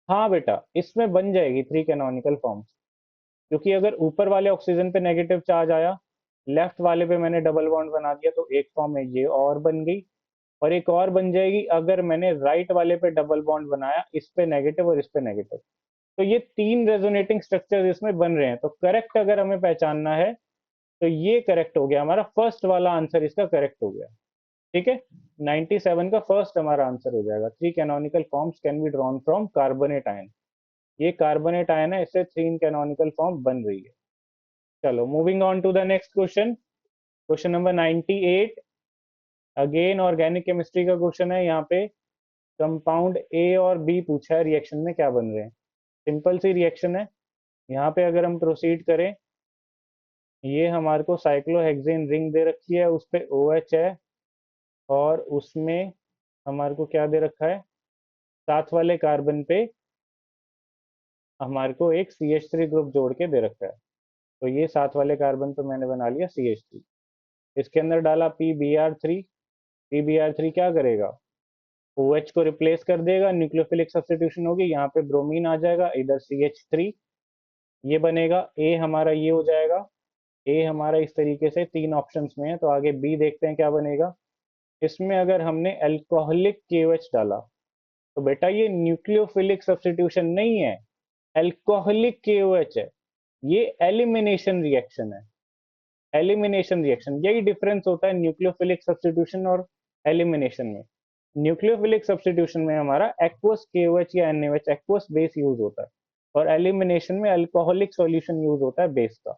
हाँ बेटा, इसमें बन जाएगी 3 कैनोनिकल फॉर्म्स, क्योंकि अगर ऊपर वाले ऑक्सीजन पे नेगेटिव चार्ज आया, लेफ्ट वाले पे मैंने डबल बॉन्ड बना दिया, तो एक फॉर्म है ये और बन गई। और एक और बन जाएगी अगर मैंने राइट वाले पे डबल बॉन्ड बनाया, इस पे नेगेटिव और इस पे नेगेटिव। तो ये 3 रेजोनेटिंग स्ट्रक्चर इसमें बन रहे हैं। तो करेक्ट अगर हमें पहचानना है, तो ये करेक्ट हो गया, हमारा फर्स्ट वाला आंसर इसका करेक्ट हो गया। ठीक है, 97 का फर्स्ट हमारा आंसर हो जाएगा। 3 canonical forms can be drawn from carbonate ion. ये कार्बोनेट आयन है, इससे 3 कैनोनिकल फॉर्म बन रही है। चलो, moving on to the next question. Question number 98, again organic chemistry का क्वेश्चन है। यहाँ पे कंपाउंड ए और बी पूछा है, रिएक्शन में क्या बन रहे हैं। सिंपल सी रिएक्शन है। यहाँ पे अगर हम प्रोसीड करें, ये हमारे को साइक्लोहेक्सेन रिंग दे रखी है, उस पे OH है, और उसमें हमारे को क्या दे रखा है, साथ वाले कार्बन पे हमारे को एक CH3 ग्रुप जोड़ के दे रखा है। तो ये साथ वाले कार्बन पे मैंने बना लिया CH3। इसके अंदर डाला PBr3। PBr3 क्या करेगा, OH को रिप्लेस कर देगा, न्यूक्लियोफिलिक सब्स्टिट्यूशन होगी, यहाँ पे ब्रोमीन आ जाएगा, इधर CH3 ये बनेगा। ए हमारा ये हो जाएगा। ए हमारा इस तरीके से 3 ऑप्शंस में है। तो आगे बी देखते हैं क्या बनेगा। इसमें अगर हमने अल्कोहलिक KOH डाला, तो बेटा ये न्यूक्लियोफिलिक सब्स्टिट्यूशन नहीं है, अल्कोहलिक KOH है। ये एलिमिनेशन रिएक्शन है। एलिमिनेशन रिएक्शन, यही डिफरेंस होता है न्यूक्लियोफिलिक सब्स्टिट्यूशन और एलिमिनेशन में। न्यूक्लियोफिलिक सब्स्टिट्यूशन में हमारा एक्वस KOH या NaOH एक्वस बेस यूज होता है, और एलिमिनेशन में अल्कोहलिक सॉल्यूशन यूज होता है बेस का।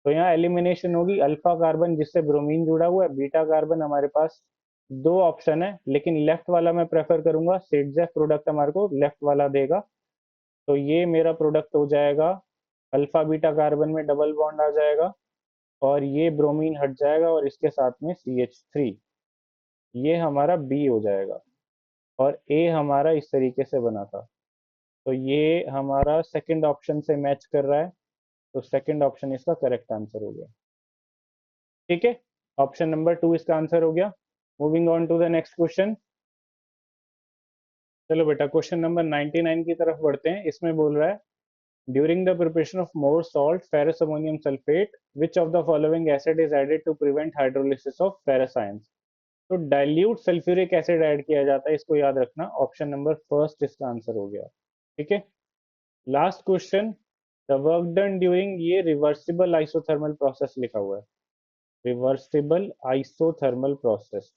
तो यहाँ एलिमिनेशन होगी, अल्फा कार्बन जिससे ब्रोमीन जुड़ा हुआ है, बीटा कार्बन हमारे पास 2 ऑप्शन है, लेकिन लेफ्ट वाला मैं प्रेफर करूंगा। सिडजेफ प्रोडक्ट हमारे को लेफ्ट वाला देगा। तो ये मेरा प्रोडक्ट हो जाएगा, अल्फा बीटा कार्बन में डबल बॉन्ड आ जाएगा, और ये ब्रोमीन हट जाएगा, और इसके साथ में CH3, ये हमारा बी हो जाएगा। और ए हमारा इस तरीके से बना था। तो ये हमारा सेकंड ऑप्शन से मैच कर रहा है। तो सेकंड ऑप्शन इसका करेक्ट आंसर हो गया। ठीक है, ऑप्शन नंबर 2 इसका आंसर हो गया। Moving on to the next question. चलो बेटा, क्वेश्चन नंबर 99 की तरफ बढ़ते हैं। इसमें बोल रहा है, during the preparation of Mohr salt ferrous ammonium sulphate, which of the following acid is added to prevent hydrolysis of ferrous ions. तो डाइल्यूट सल्फ्यूरिक एसिड ऐड किया जाता है, इसको याद रखना। ऑप्शन नंबर फर्स्ट इसका आंसर हो गया। ठीक है, last question, the work done during, ये रिवर्सिबल आइसोथर्मल प्रोसेस लिखा हुआ है। Reversible isothermal process,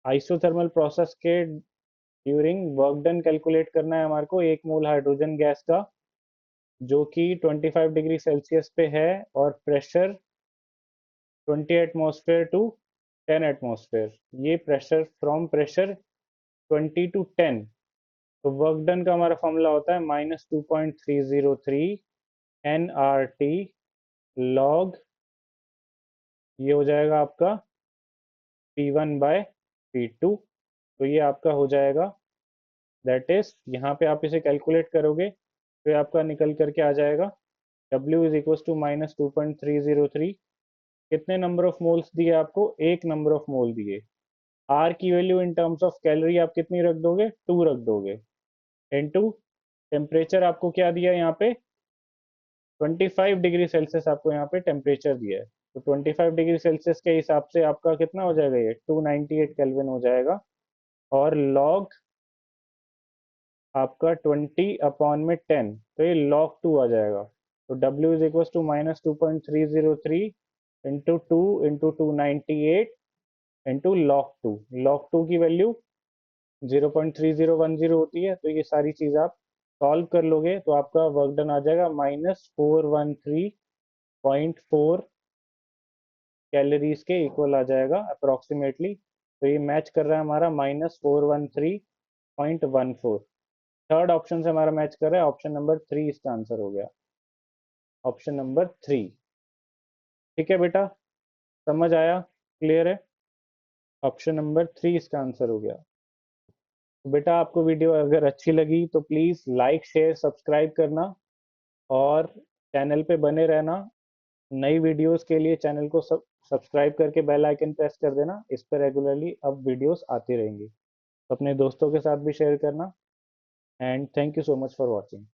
isothermal process के ड्यूरिंग वर्क डन कैलकुलेट करना है हमारे को। 1 मोल हाइड्रोजन गैस का, जो कि 25 डिग्री सेल्सियस पे है, और प्रेशर 20 एटमॉस्फेयर टू 10 एटमॉस्फेयर। ये प्रेशर, फ्रॉम प्रेशर 20 टू 10। तो वर्क डन का हमारा फॉर्मूला होता है -2.303 nRT लॉग, ये हो जाएगा आपका P1/P2। तो ये आपका हो जाएगा, दैट इज, यहाँ पे आप इसे कैलकुलेट करोगे तो ये आपका निकल करके आ जाएगा W इज इक्वल टू -2.303। कितने नंबर ऑफ मोल्स दिए आपको, 1 नंबर ऑफ मोल दिए। R की value in terms of calorie आप कितनी रख दोगे, 2 रख दोगे, इनटू टेम्परेचर आपको क्या दिया यहाँ पे, 25 डिग्री सेल्सियस आपको यहाँ पे टेम्परेचर दिया है। तो 25 डिग्री सेल्सियस के हिसाब से आपका कितना हो जाएगा, ये 298 केल्विन हो जाएगा। और लॉग आपका 20/10, तो ये log 2 आ जाएगा। तो W is equal to -2.303 into 2 into 298 into log 2। log 2 की वैल्यू 0.3010 होती है। तो ये सारी चीज आप सॉल्व कर लोगे तो आपका वर्क डन आ जाएगा -413.4 कैलोरीज के इक्वल आ जाएगा अप्रोक्सीमेटली। तो ये मैच कर रहा है हमारा -413.14। थर्ड ऑप्शन से हमारा मैच कर रहा है। ऑप्शन नंबर 3 इसका आंसर हो गया, ऑप्शन नंबर 3। ठीक है बेटा, समझ आया, क्लियर है। ऑप्शन नंबर 3 इसका आंसर हो गया। तो बेटा, आपको वीडियो अगर अच्छी लगी तो प्लीज लाइक शेयर सब्सक्राइब करना, और चैनल पे बने रहना। नई वीडियोस के लिए चैनल को सब्सक्राइब करके बेल आइकन प्रेस कर देना। इस पर रेगुलरली अब वीडियोस आती रहेंगी। तो अपने दोस्तों के साथ भी शेयर करना। And thank you so much for watching.